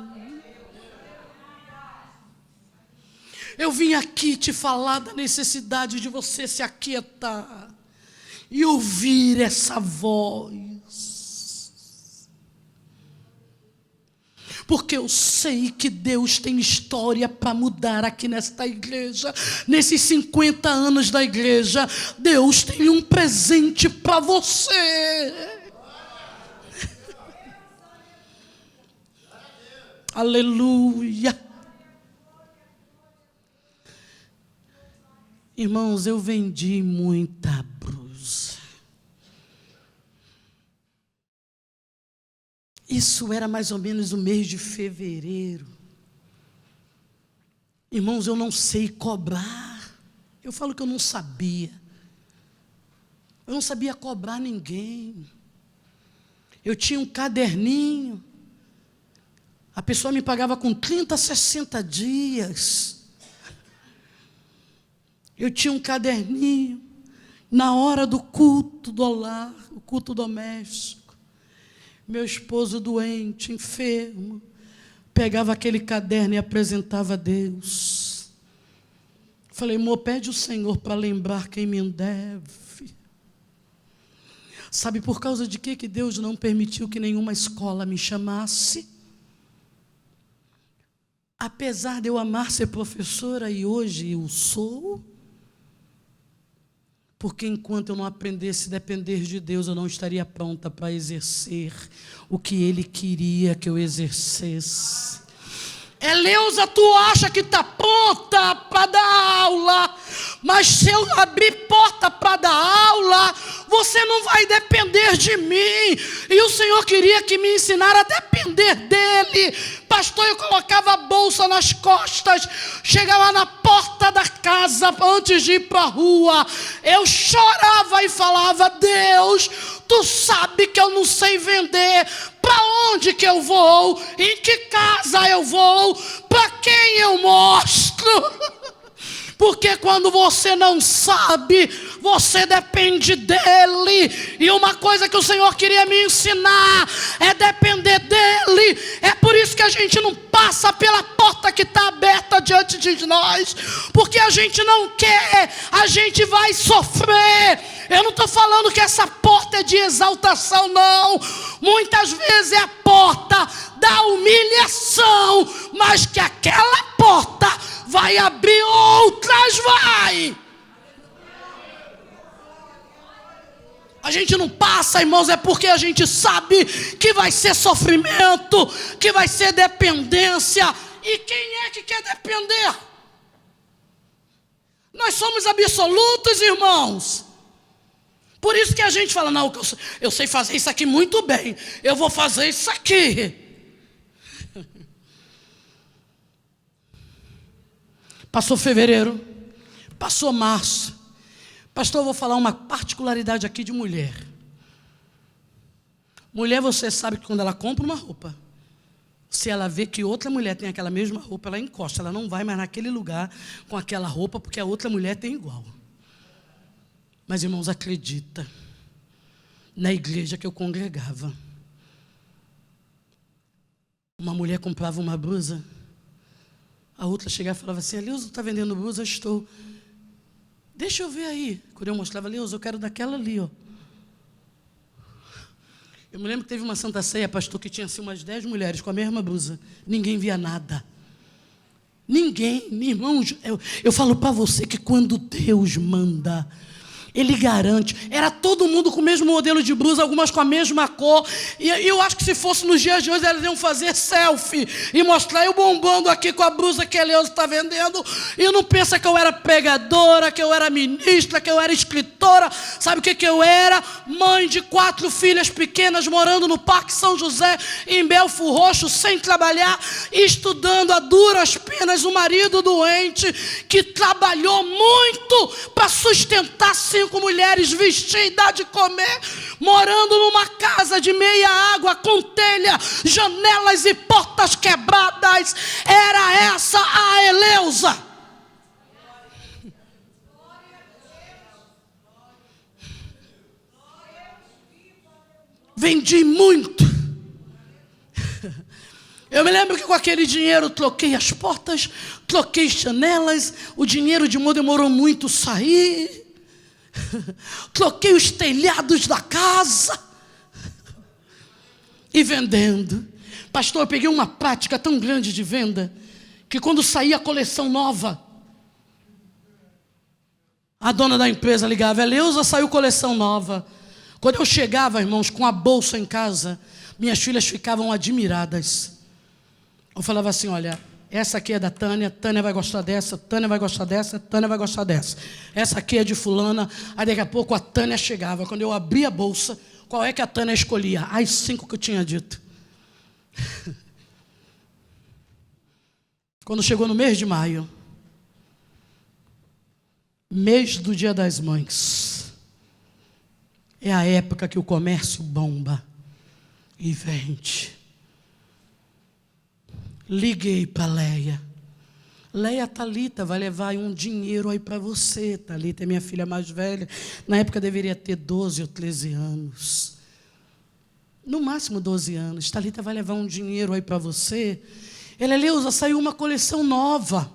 Eu vim aqui te falar da necessidade de você se aquietar e ouvir essa voz. Porque eu sei que Deus tem história para mudar aqui nesta igreja. Nesses 50 anos da igreja, Deus tem um presente para você. Aleluia. Irmãos, eu vendi muita blusa. Isso era mais ou menos o mês de fevereiro. Irmãos, eu não sei cobrar. Eu falo que eu não sabia. Eu não sabia cobrar ninguém. Eu tinha um caderninho. A pessoa me pagava com 30, 60 dias. Eu tinha um caderninho. Na hora do culto do lar, o culto doméstico. Meu esposo doente, enfermo, pegava aquele caderno e apresentava a Deus. Falei, amor, pede o Senhor para lembrar quem me deve. Sabe por causa de que Deus não permitiu que nenhuma escola me chamasse? Apesar de eu amar ser professora, e hoje eu sou, Porque enquanto eu não aprendesse a depender de Deus, eu não estaria pronta para exercer o que Ele queria que eu exercesse. Eleusa, tu acha que está pronta para dar aula, mas se eu abrir porta para dar aula, você não vai depender de mim. E o Senhor queria que me ensinasse a depender dEle. Pastor, eu colocava a bolsa nas costas, chegava na porta da casa antes de ir para a rua, eu chorava e falava: Deus, tu sabe que eu não sei vender. Para onde que eu vou? Em que casa eu vou? Para quem eu mostro? Porque quando você não sabe, você depende dEle. E uma coisa que o Senhor queria me ensinar é depender dEle. É por isso que a gente não passa pela porta que está aberta diante de nós, porque a gente não quer, a gente vai sofrer. Eu não estou falando que essa porta é de exaltação, não. Muitas vezes é a porta da humilhação, mas que aquela porta vai abrir outras, vai. A gente não passa, irmãos, é porque a gente sabe que vai ser sofrimento, que vai ser dependência. E quem é que quer depender? Nós somos absolutos, irmãos. Por isso que a gente fala: não, eu sei fazer isso aqui muito bem, eu vou fazer isso aqui. Passou fevereiro, passou março. Pastor, eu vou falar uma particularidade aqui de mulher. Mulher, você sabe que quando ela compra uma roupa, se ela vê que outra mulher tem aquela mesma roupa, ela encosta, ela não vai mais naquele lugar com aquela roupa, porque a outra mulher tem igual. Mas, irmãos, acredita, na igreja que eu congregava, uma mulher comprava uma blusa, a outra chegava e falava assim: Eleusa, está vendendo blusa? Estou. Deixa eu ver aí. Quando eu mostrava: Eleusa, eu quero daquela ali, ó. Eu me lembro que teve uma Santa Ceia, pastor, que tinha assim umas 10 mulheres com a mesma blusa. Ninguém via nada. Ninguém, irmãos, eu falo para você que quando Deus manda, Ele garante. Era todo mundo com o mesmo modelo de blusa, algumas com a mesma cor. E eu acho que se fosse nos dias de hoje, elas iam fazer selfie e mostrar eu bombando aqui com a blusa que a Eleusa está vendendo. E não pensa que eu era pregadora, que eu era ministra, que eu era escritora. Sabe o que eu era? Mãe de 4 filhas pequenas, morando no Parque São José, em Belfo Roxo, sem trabalhar, estudando a duras penas. Um marido doente que trabalhou muito para sustentar 5 mulheres, vestir e dar de comer, morando numa casa de meia água, com telha, janelas e portas quebradas. Era essa a Eleusa. Vendi muito. Eu me lembro que com aquele dinheiro troquei as portas, troquei janelas, o dinheiro de modo demorou muito sair. Troquei os telhados da casa e vendendo. Pastor, eu peguei uma prática tão grande de venda que quando saía a coleção nova, a dona da empresa ligava: Eleusa, saiu coleção nova. Quando eu chegava, irmãos, com a bolsa em casa, minhas filhas ficavam admiradas. Eu falava assim: olha, essa aqui é da Tânia, Tânia vai gostar dessa, Tânia vai gostar dessa, Tânia vai gostar dessa. Essa aqui é de fulana. Aí daqui a pouco a Tânia chegava. Quando eu abria a bolsa, qual é que a Tânia escolhia? As 5 que eu tinha dito. Quando chegou no mês de maio, mês do Dia das Mães, é a época que o comércio bomba e vende. Liguei para Leia. Leia, Thalita vai levar um dinheiro aí para você. Thalita é minha filha mais velha. Na época deveria ter 12 ou 13 anos. No máximo 12 anos. Thalita vai levar um dinheiro aí para você. Eleusa, saiu uma coleção nova.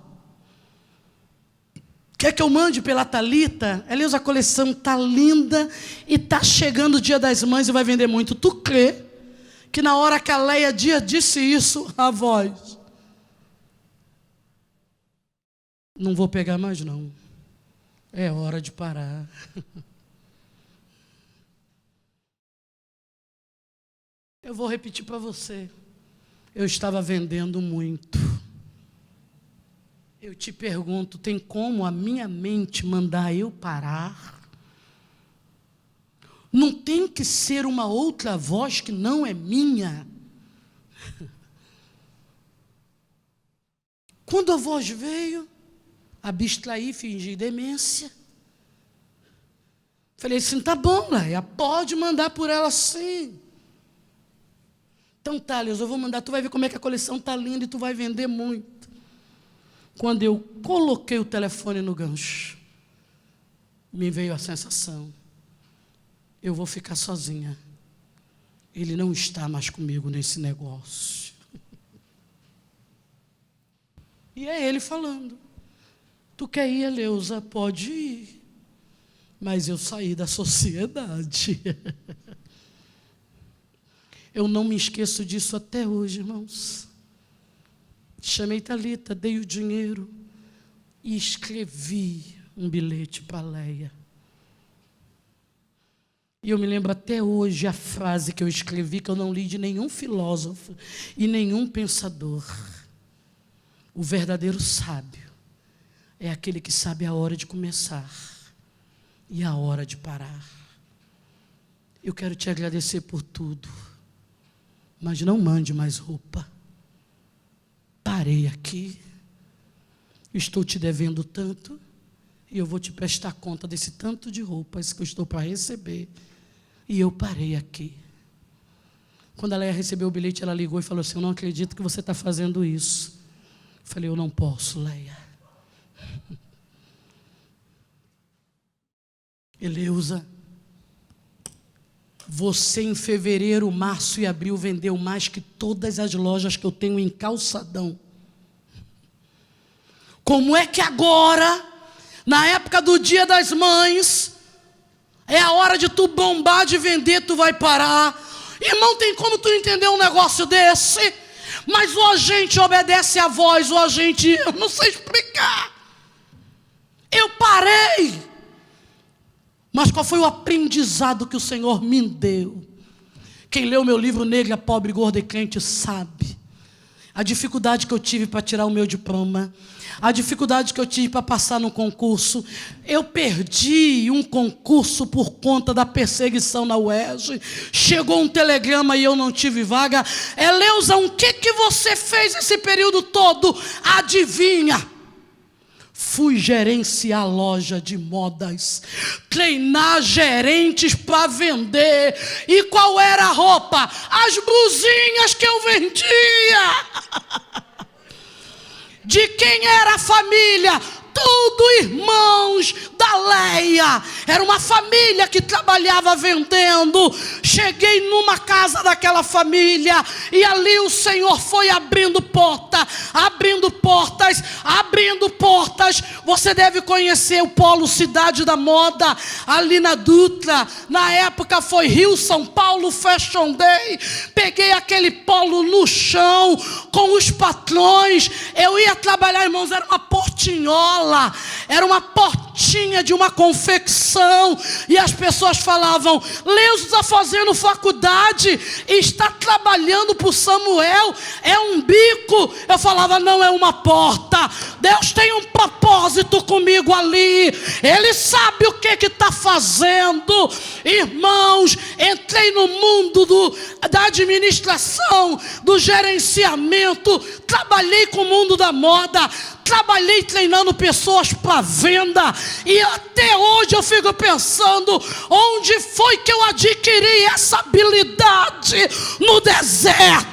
Quer que eu mande pela Thalita? Eleusa, a coleção está linda e está chegando o Dia das Mães e vai vender muito. Tu crê que na hora que a Leia disse isso, a voz: não vou pegar mais não. É hora de parar. Eu vou repetir para você. Eu estava vendendo muito. Eu te pergunto, tem como a minha mente mandar eu parar? Não tem que ser uma outra voz que não é minha. Quando a voz veio, abstraí, fingi demência. Falei assim, tá bom, Leia, pode mandar por ela sim. Então, Thales, eu vou mandar, tu vai ver como é que a coleção tá linda e tu vai vender muito. Quando eu coloquei o telefone no gancho, me veio a sensação, eu vou ficar sozinha. Ele não está mais comigo nesse negócio. E é ele falando, tu quer ir, Eleusa? Pode ir. Mas eu saí da sociedade. Eu não me esqueço disso até hoje, irmãos. Chamei Thalita, dei o dinheiro e escrevi um bilhete para Leia. E eu me lembro até hoje a frase que eu escrevi, que eu não li de nenhum filósofo e nenhum pensador. O verdadeiro sábio é aquele que sabe a hora de começar e a hora de parar. Eu quero te agradecer por tudo, mas não mande mais roupa. Parei aqui, estou te devendo tanto e eu vou te prestar conta desse tanto de roupas que eu estou para receber. E eu parei aqui. Quando a Leia recebeu o bilhete, ela ligou e falou assim, eu não acredito que você está fazendo isso. Eu falei, eu não posso, Leia. Eleusa, você em fevereiro, março e abril vendeu mais que todas as lojas que eu tenho em Calçadão. Como é que agora, na época do Dia das Mães, é a hora de tu bombar de vender, tu vai parar? Irmão, tem como tu entender um negócio desse? Mas o agente obedece à voz, o agente, eu não sei explicar. Eu parei. Mas qual foi o aprendizado que o Senhor me deu? Quem leu meu livro Negra, Pobre, Gorda e Crente sabe a dificuldade que eu tive para tirar o meu diploma, a dificuldade que eu tive para passar no concurso. Eu perdi um concurso por conta da perseguição na UERJ. Chegou um telegrama e eu não tive vaga. Eleusa, o que você fez esse período todo? Adivinha? Fui gerenciar loja de modas, treinar gerentes para vender. E qual era a roupa? As blusinhas que eu vendia. De quem era a família? Tudo irmãos da Leia. Era uma família que trabalhava vendendo. Cheguei numa casa daquela família e ali o Senhor foi abrindo porta, abrindo portas, abrindo portas. Você deve conhecer o Polo Cidade da Moda, ali na Dutra. Na época foi Rio São Paulo Fashion Day. Peguei aquele polo no chão com os patrões. Eu ia trabalhar, irmãos, era uma portinhola, era uma portinha de uma confecção, e as pessoas falavam, Leusa está fazendo faculdade, está trabalhando para o Samuel, é um bico. Eu falava, não, é uma porta. Deus tem um propósito comigo ali, Ele sabe o que está fazendo. Irmãos, entrei no mundo da administração, do gerenciamento, trabalhei com o mundo da moda, trabalhei treinando pessoas para venda, e até hoje eu fico pensando, onde foi que eu adquiri essa habilidade? No deserto.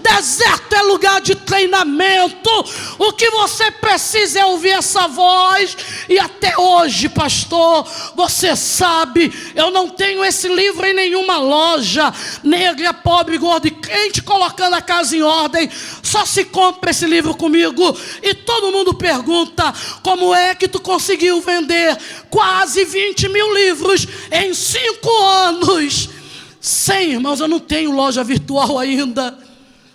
Deserto é lugar de treinamento. O que você precisa é ouvir essa voz. E até hoje, pastor, você sabe, eu não tenho esse livro em nenhuma loja. Negra, Pobre, Gorda e Crente, colocando a casa em ordem. Só se compra esse livro comigo. E todo mundo pergunta, como é que tu conseguiu vender quase 20 mil livros em 5 anos? 100, irmãos, eu não tenho loja virtual ainda.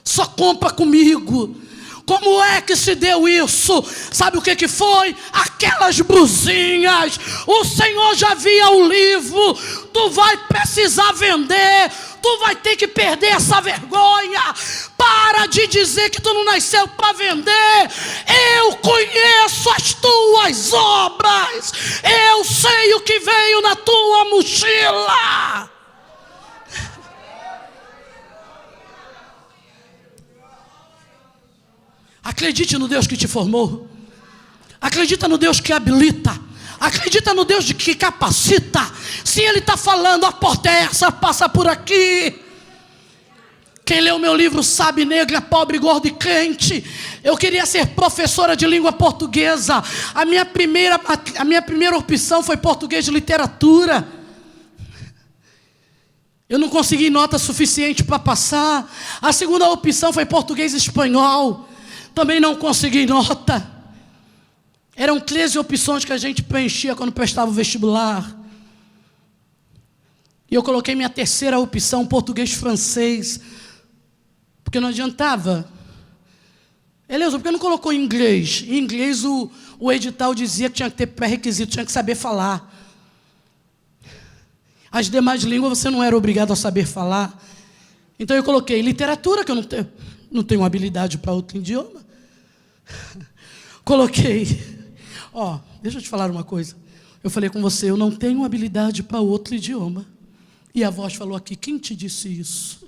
Só compra comigo. Como é que se deu isso? Sabe o que foi? Aquelas brusinhas. O Senhor já via o livro. Tu vai precisar vender. Tu vai ter que perder essa vergonha. Para de dizer que tu não nasceu para vender. Eu conheço as tuas obras. Eu sei o que veio na tua mochila. Acredite no Deus que te formou. Acredita no Deus que habilita. Acredita no Deus que capacita. Se Ele está falando, a porta é essa, passa por aqui. Quem leu meu livro sabe, negra, pobre, gordo e crente. Eu queria ser professora de língua portuguesa. A minha primeira opção foi português de literatura. Eu não consegui nota suficiente para passar. A segunda opção foi português e espanhol. Também não consegui nota. Eram 13 opções que a gente preenchia quando prestava o vestibular. E eu coloquei minha terceira opção, português francês. Porque não adiantava. Eleusa, por que não colocou em inglês? Em inglês o edital dizia que tinha que ter pré-requisito, tinha que saber falar. As demais línguas você não era obrigado a saber falar. Então eu coloquei literatura, que eu não tenho habilidade para outro idioma. Coloquei, deixa eu te falar uma coisa. Eu falei com você, eu não tenho habilidade para outro idioma. E a voz falou aqui, quem te disse isso?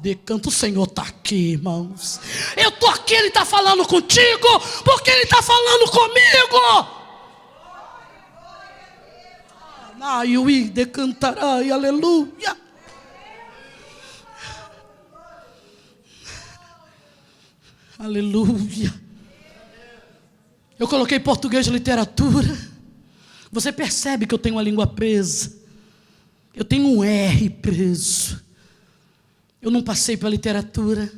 Decanto, o Senhor está aqui, irmãos. Eu estou aqui, Ele está falando contigo, porque Ele está falando comigo. Eu decantarei, aleluia. Aleluia. Eu coloquei português de literatura. Você percebe que eu tenho a língua presa. Eu tenho um R preso. Eu não passei para a literatura.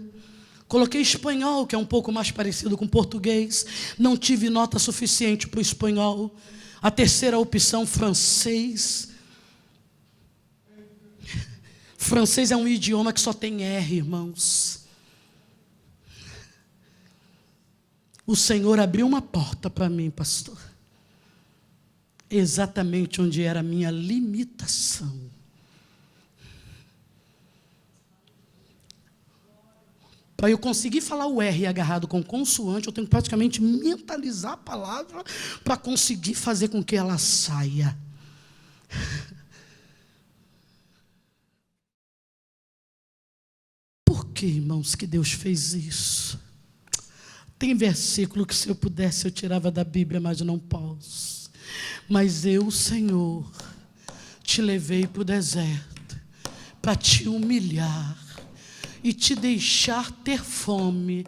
Coloquei espanhol, que é um pouco mais parecido com português. Não tive nota suficiente para o espanhol. A terceira opção, francês. Francês é um idioma que só tem R, irmãos. O Senhor abriu uma porta para mim, pastor. Exatamente onde era a minha limitação. Para eu conseguir falar o R agarrado com consoante, eu tenho que praticamente mentalizar a palavra para conseguir fazer com que ela saia. Por que, irmãos, que Deus fez isso? Tem versículo que se eu pudesse eu tirava da Bíblia, mas não posso. Mas eu, Senhor, te levei para o deserto para te humilhar e te deixar ter fome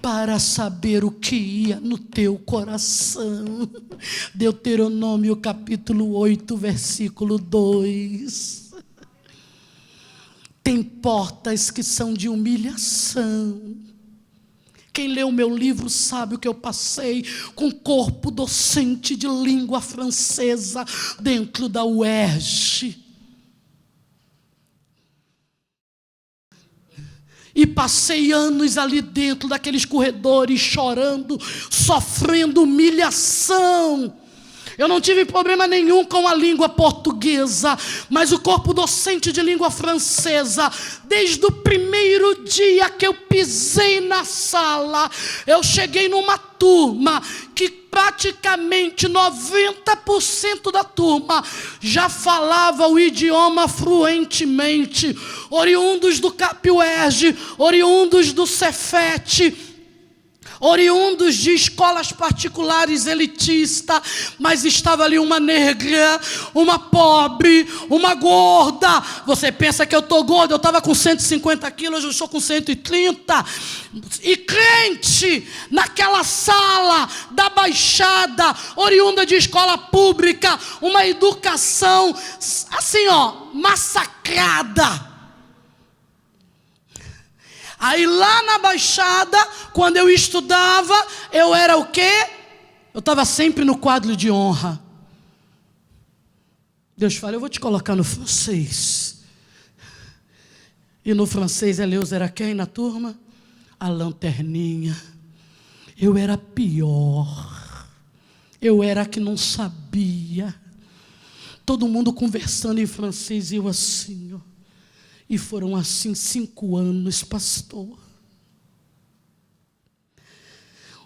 para saber o que ia no teu coração. Deuteronômio capítulo 8, versículo 2. Tem portas que são de humilhação. Quem leu o meu livro sabe o que eu passei com corpo docente de língua francesa dentro da UERJ. E passei anos ali dentro daqueles corredores chorando, sofrendo humilhação. Eu não tive problema nenhum com a língua portuguesa, mas o corpo docente de língua francesa, desde o primeiro dia que eu pisei na sala, eu cheguei numa turma que praticamente 90% da turma já falava o idioma fluentemente, oriundos do CAP-UERJ, oriundos do Cefet, oriundos de escolas particulares elitistas, mas estava ali uma negra, uma pobre, uma gorda. Você pensa que eu estou gorda? Eu estava com 150 quilos, eu estou com 130. E crente naquela sala da Baixada, oriunda de escola pública, uma educação assim, massacrada. Aí lá na Baixada, quando eu estudava, eu era o quê? Eu estava sempre no quadro de honra. Deus fala, eu vou te colocar no francês. E no francês, Eleus era quem na turma? A lanterninha. Eu era pior. Eu era a que não sabia. Todo mundo conversando em francês e eu assim, ó. E foram assim 5 anos, pastor.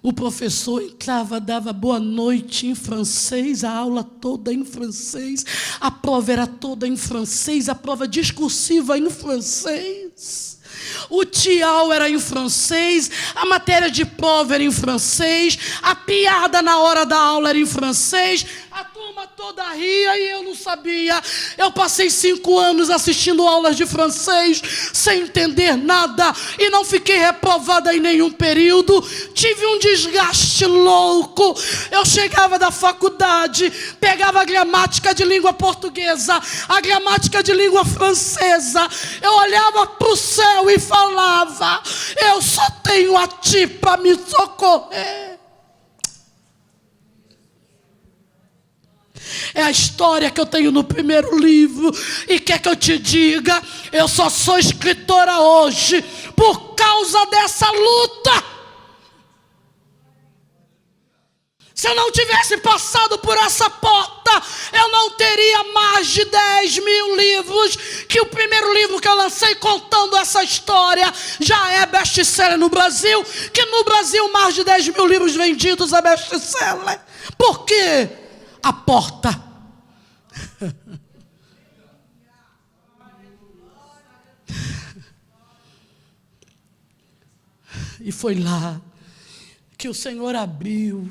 O professor entrava, dava boa noite em francês, a aula toda em francês, a prova era toda em francês, a prova discursiva em francês. O tchau era em francês, a matéria de prova era em francês, a piada na hora da aula era em francês, a turma toda ria e eu não sabia. Eu passei 5 anos assistindo aulas de francês, sem entender nada, e não fiquei reprovada em nenhum período. Tive um desgaste louco. Eu chegava da faculdade, pegava a gramática de língua portuguesa, a gramática de língua francesa, eu olhava para o céu e falava: eu só tenho a ti para me socorrer. É a história que eu tenho no primeiro livro. E quer que eu te diga, eu só sou escritora hoje por causa dessa luta. Se eu não tivesse passado por essa porta, eu não teria mais de 10.000 livros, que o primeiro livro que eu lancei contando essa história já é best-seller no Brasil, que no Brasil mais de 10.000 livros vendidos é best-seller. Por quê? A porta. E foi lá que o Senhor abriu.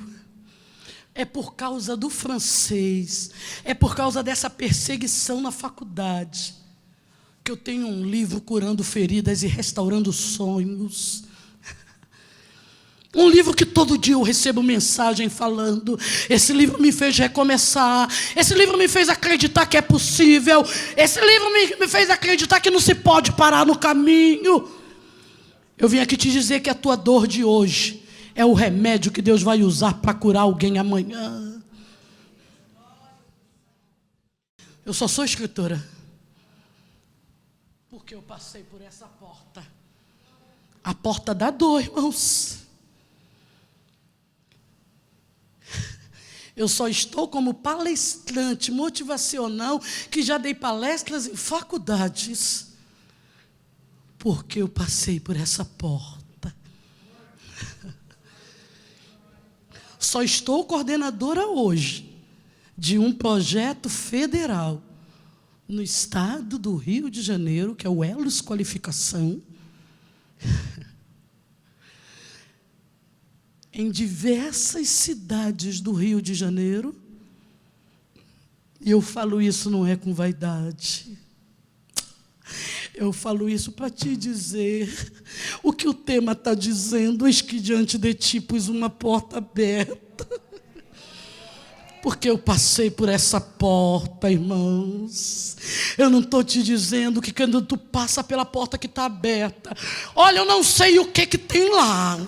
É por causa do francês, é por causa dessa perseguição na faculdade, que eu tenho um livro curando feridas e restaurando sonhos. Um livro que todo dia eu recebo mensagem falando. Esse livro me fez recomeçar. Esse livro me fez acreditar que é possível. Esse livro me fez acreditar que não se pode parar no caminho. Eu vim aqui te dizer que a tua dor de hoje é o remédio que Deus vai usar para curar alguém amanhã. Eu só sou escritora porque eu passei por essa porta. A porta da dor, irmãos. Eu só estou como palestrante motivacional, que já dei palestras em faculdades, porque eu passei por essa porta. Só estou coordenadora hoje de um projeto federal no estado do Rio de Janeiro, que é o Elos Qualificação, em diversas cidades do Rio de Janeiro. E eu falo isso não é com vaidade. Eu falo isso para te dizer o que o tema está dizendo: eis que diante de ti pus uma porta aberta. Porque eu passei por essa porta, irmãos. Eu não estou te dizendo que quando tu passa pela porta que está aberta, olha, eu não sei o que tem lá,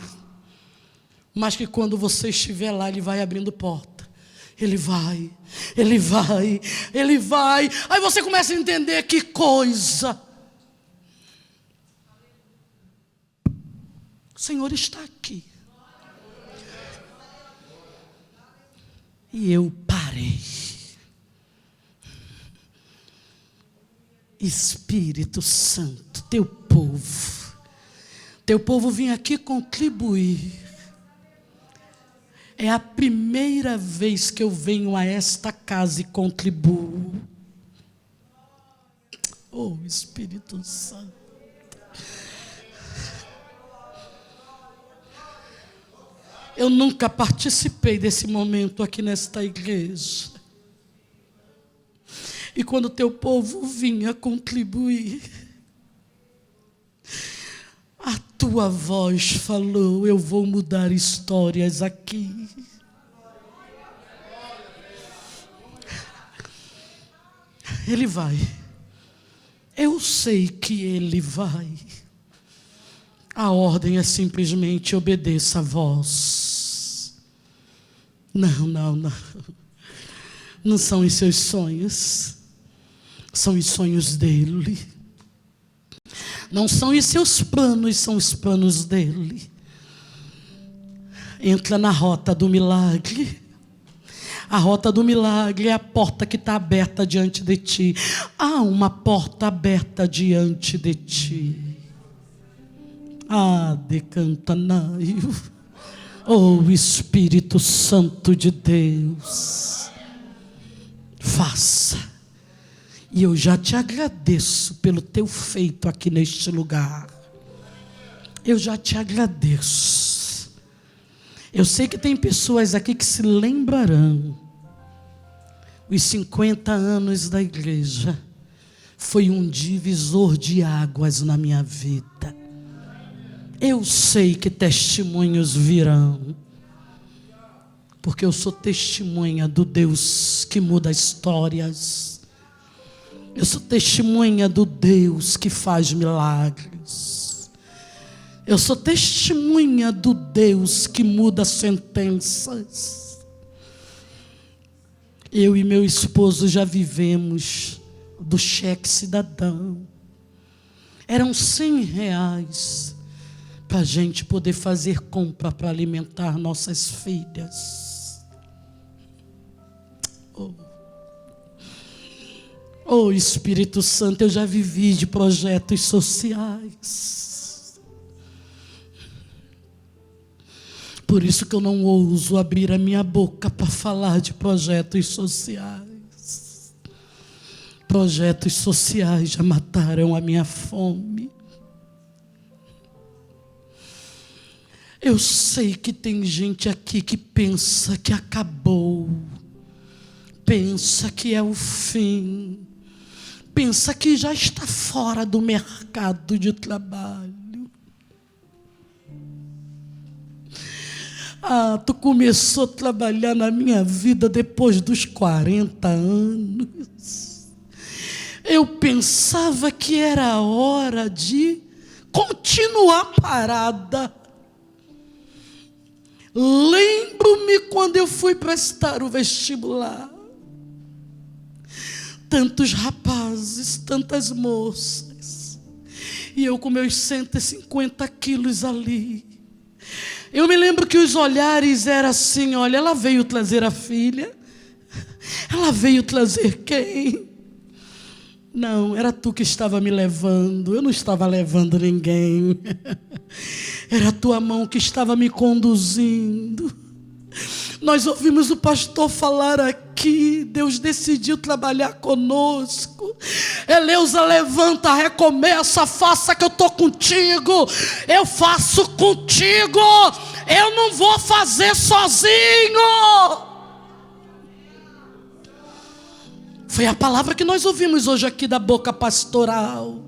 mas que quando você estiver lá, Ele vai abrindo porta. Ele vai. Aí você começa a entender que coisa. O Senhor está aqui. E eu parei. Espírito Santo, teu povo vinha aqui contribuir. É a primeira vez que eu venho a esta casa e contribuo. Oh, Espírito Santo. Eu nunca participei desse momento aqui nesta igreja. E quando o teu povo vinha contribuir, a tua voz falou: eu vou mudar histórias aqui. Ele vai. Eu sei que Ele vai. A ordem é simplesmente: obedeça a voz. Não. Não são os seus sonhos. São os sonhos dEle. Não são os seus planos, são os planos dele. Entra na rota do milagre. A rota do milagre é a porta que está aberta diante de ti. Há uma porta aberta diante de ti. Decantanaio. Oh, Espírito Santo de Deus, faça. E eu já te agradeço pelo teu feito aqui neste lugar. Eu já te agradeço. Eu sei que tem pessoas aqui que se lembrarão. Os 50 anos da igreja foi um divisor de águas na minha vida. Eu sei que testemunhos virão, porque eu sou testemunha do Deus que muda histórias. Eu sou testemunha do Deus que faz milagres. Eu sou testemunha do Deus que muda sentenças. Eu e meu esposo já vivemos do cheque cidadão. Eram R$100 para a gente poder fazer compra para alimentar nossas filhas. Oh, Espírito Santo, eu já vivi de projetos sociais. Por isso que eu não ouso abrir a minha boca para falar de projetos sociais. Projetos sociais já mataram a minha fome. Eu sei que tem gente aqui que pensa que acabou, pensa que é o fim, pensa que já está fora do mercado de trabalho. Tu começou a trabalhar na minha vida depois dos 40 anos. Eu pensava que era hora de continuar parada. Lembro-me quando eu fui prestar o vestibular. Tantos rapazes, tantas moças. E eu com meus 150 quilos ali. Eu me lembro que os olhares eram assim, olha, ela veio trazer a filha. Ela veio trazer quem? Não, era tu que estava me levando. Eu não estava levando ninguém. Era a tua mão que estava me conduzindo. Nós ouvimos o pastor falar aqui. Deus decidiu trabalhar conosco. Eleusa, levanta, recomeça, faça que eu estou contigo. Eu faço contigo. Eu não vou fazer sozinho. Foi a palavra que nós ouvimos hoje aqui da boca pastoral.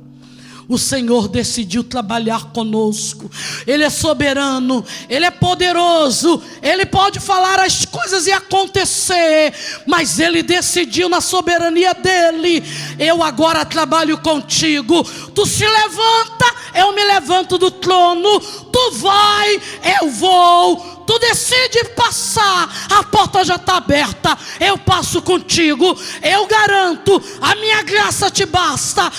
O Senhor decidiu trabalhar conosco. Ele é soberano, Ele é poderoso, Ele pode falar as coisas e acontecer, mas Ele decidiu na soberania dEle. Eu agora trabalho contigo. Tu se levanta, eu me levanto do trono. Tu vai, eu vou. Tu decide passar, a porta já está aberta, eu passo contigo, eu garanto, a minha graça te basta,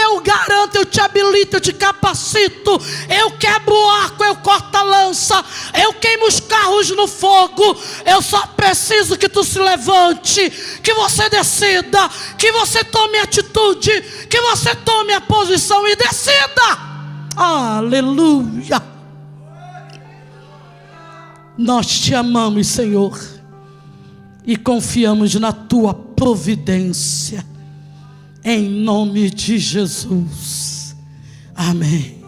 eu garanto, eu te habilito, eu te capacito, eu quebro o arco, eu corto a lança, eu queimo os carros no fogo. Eu só preciso que tu se levante, que você decida, que você tome atitude, que você tome a posição e decida. Aleluia. Nós te amamos, Senhor, e confiamos na tua providência, em nome de Jesus. Amém.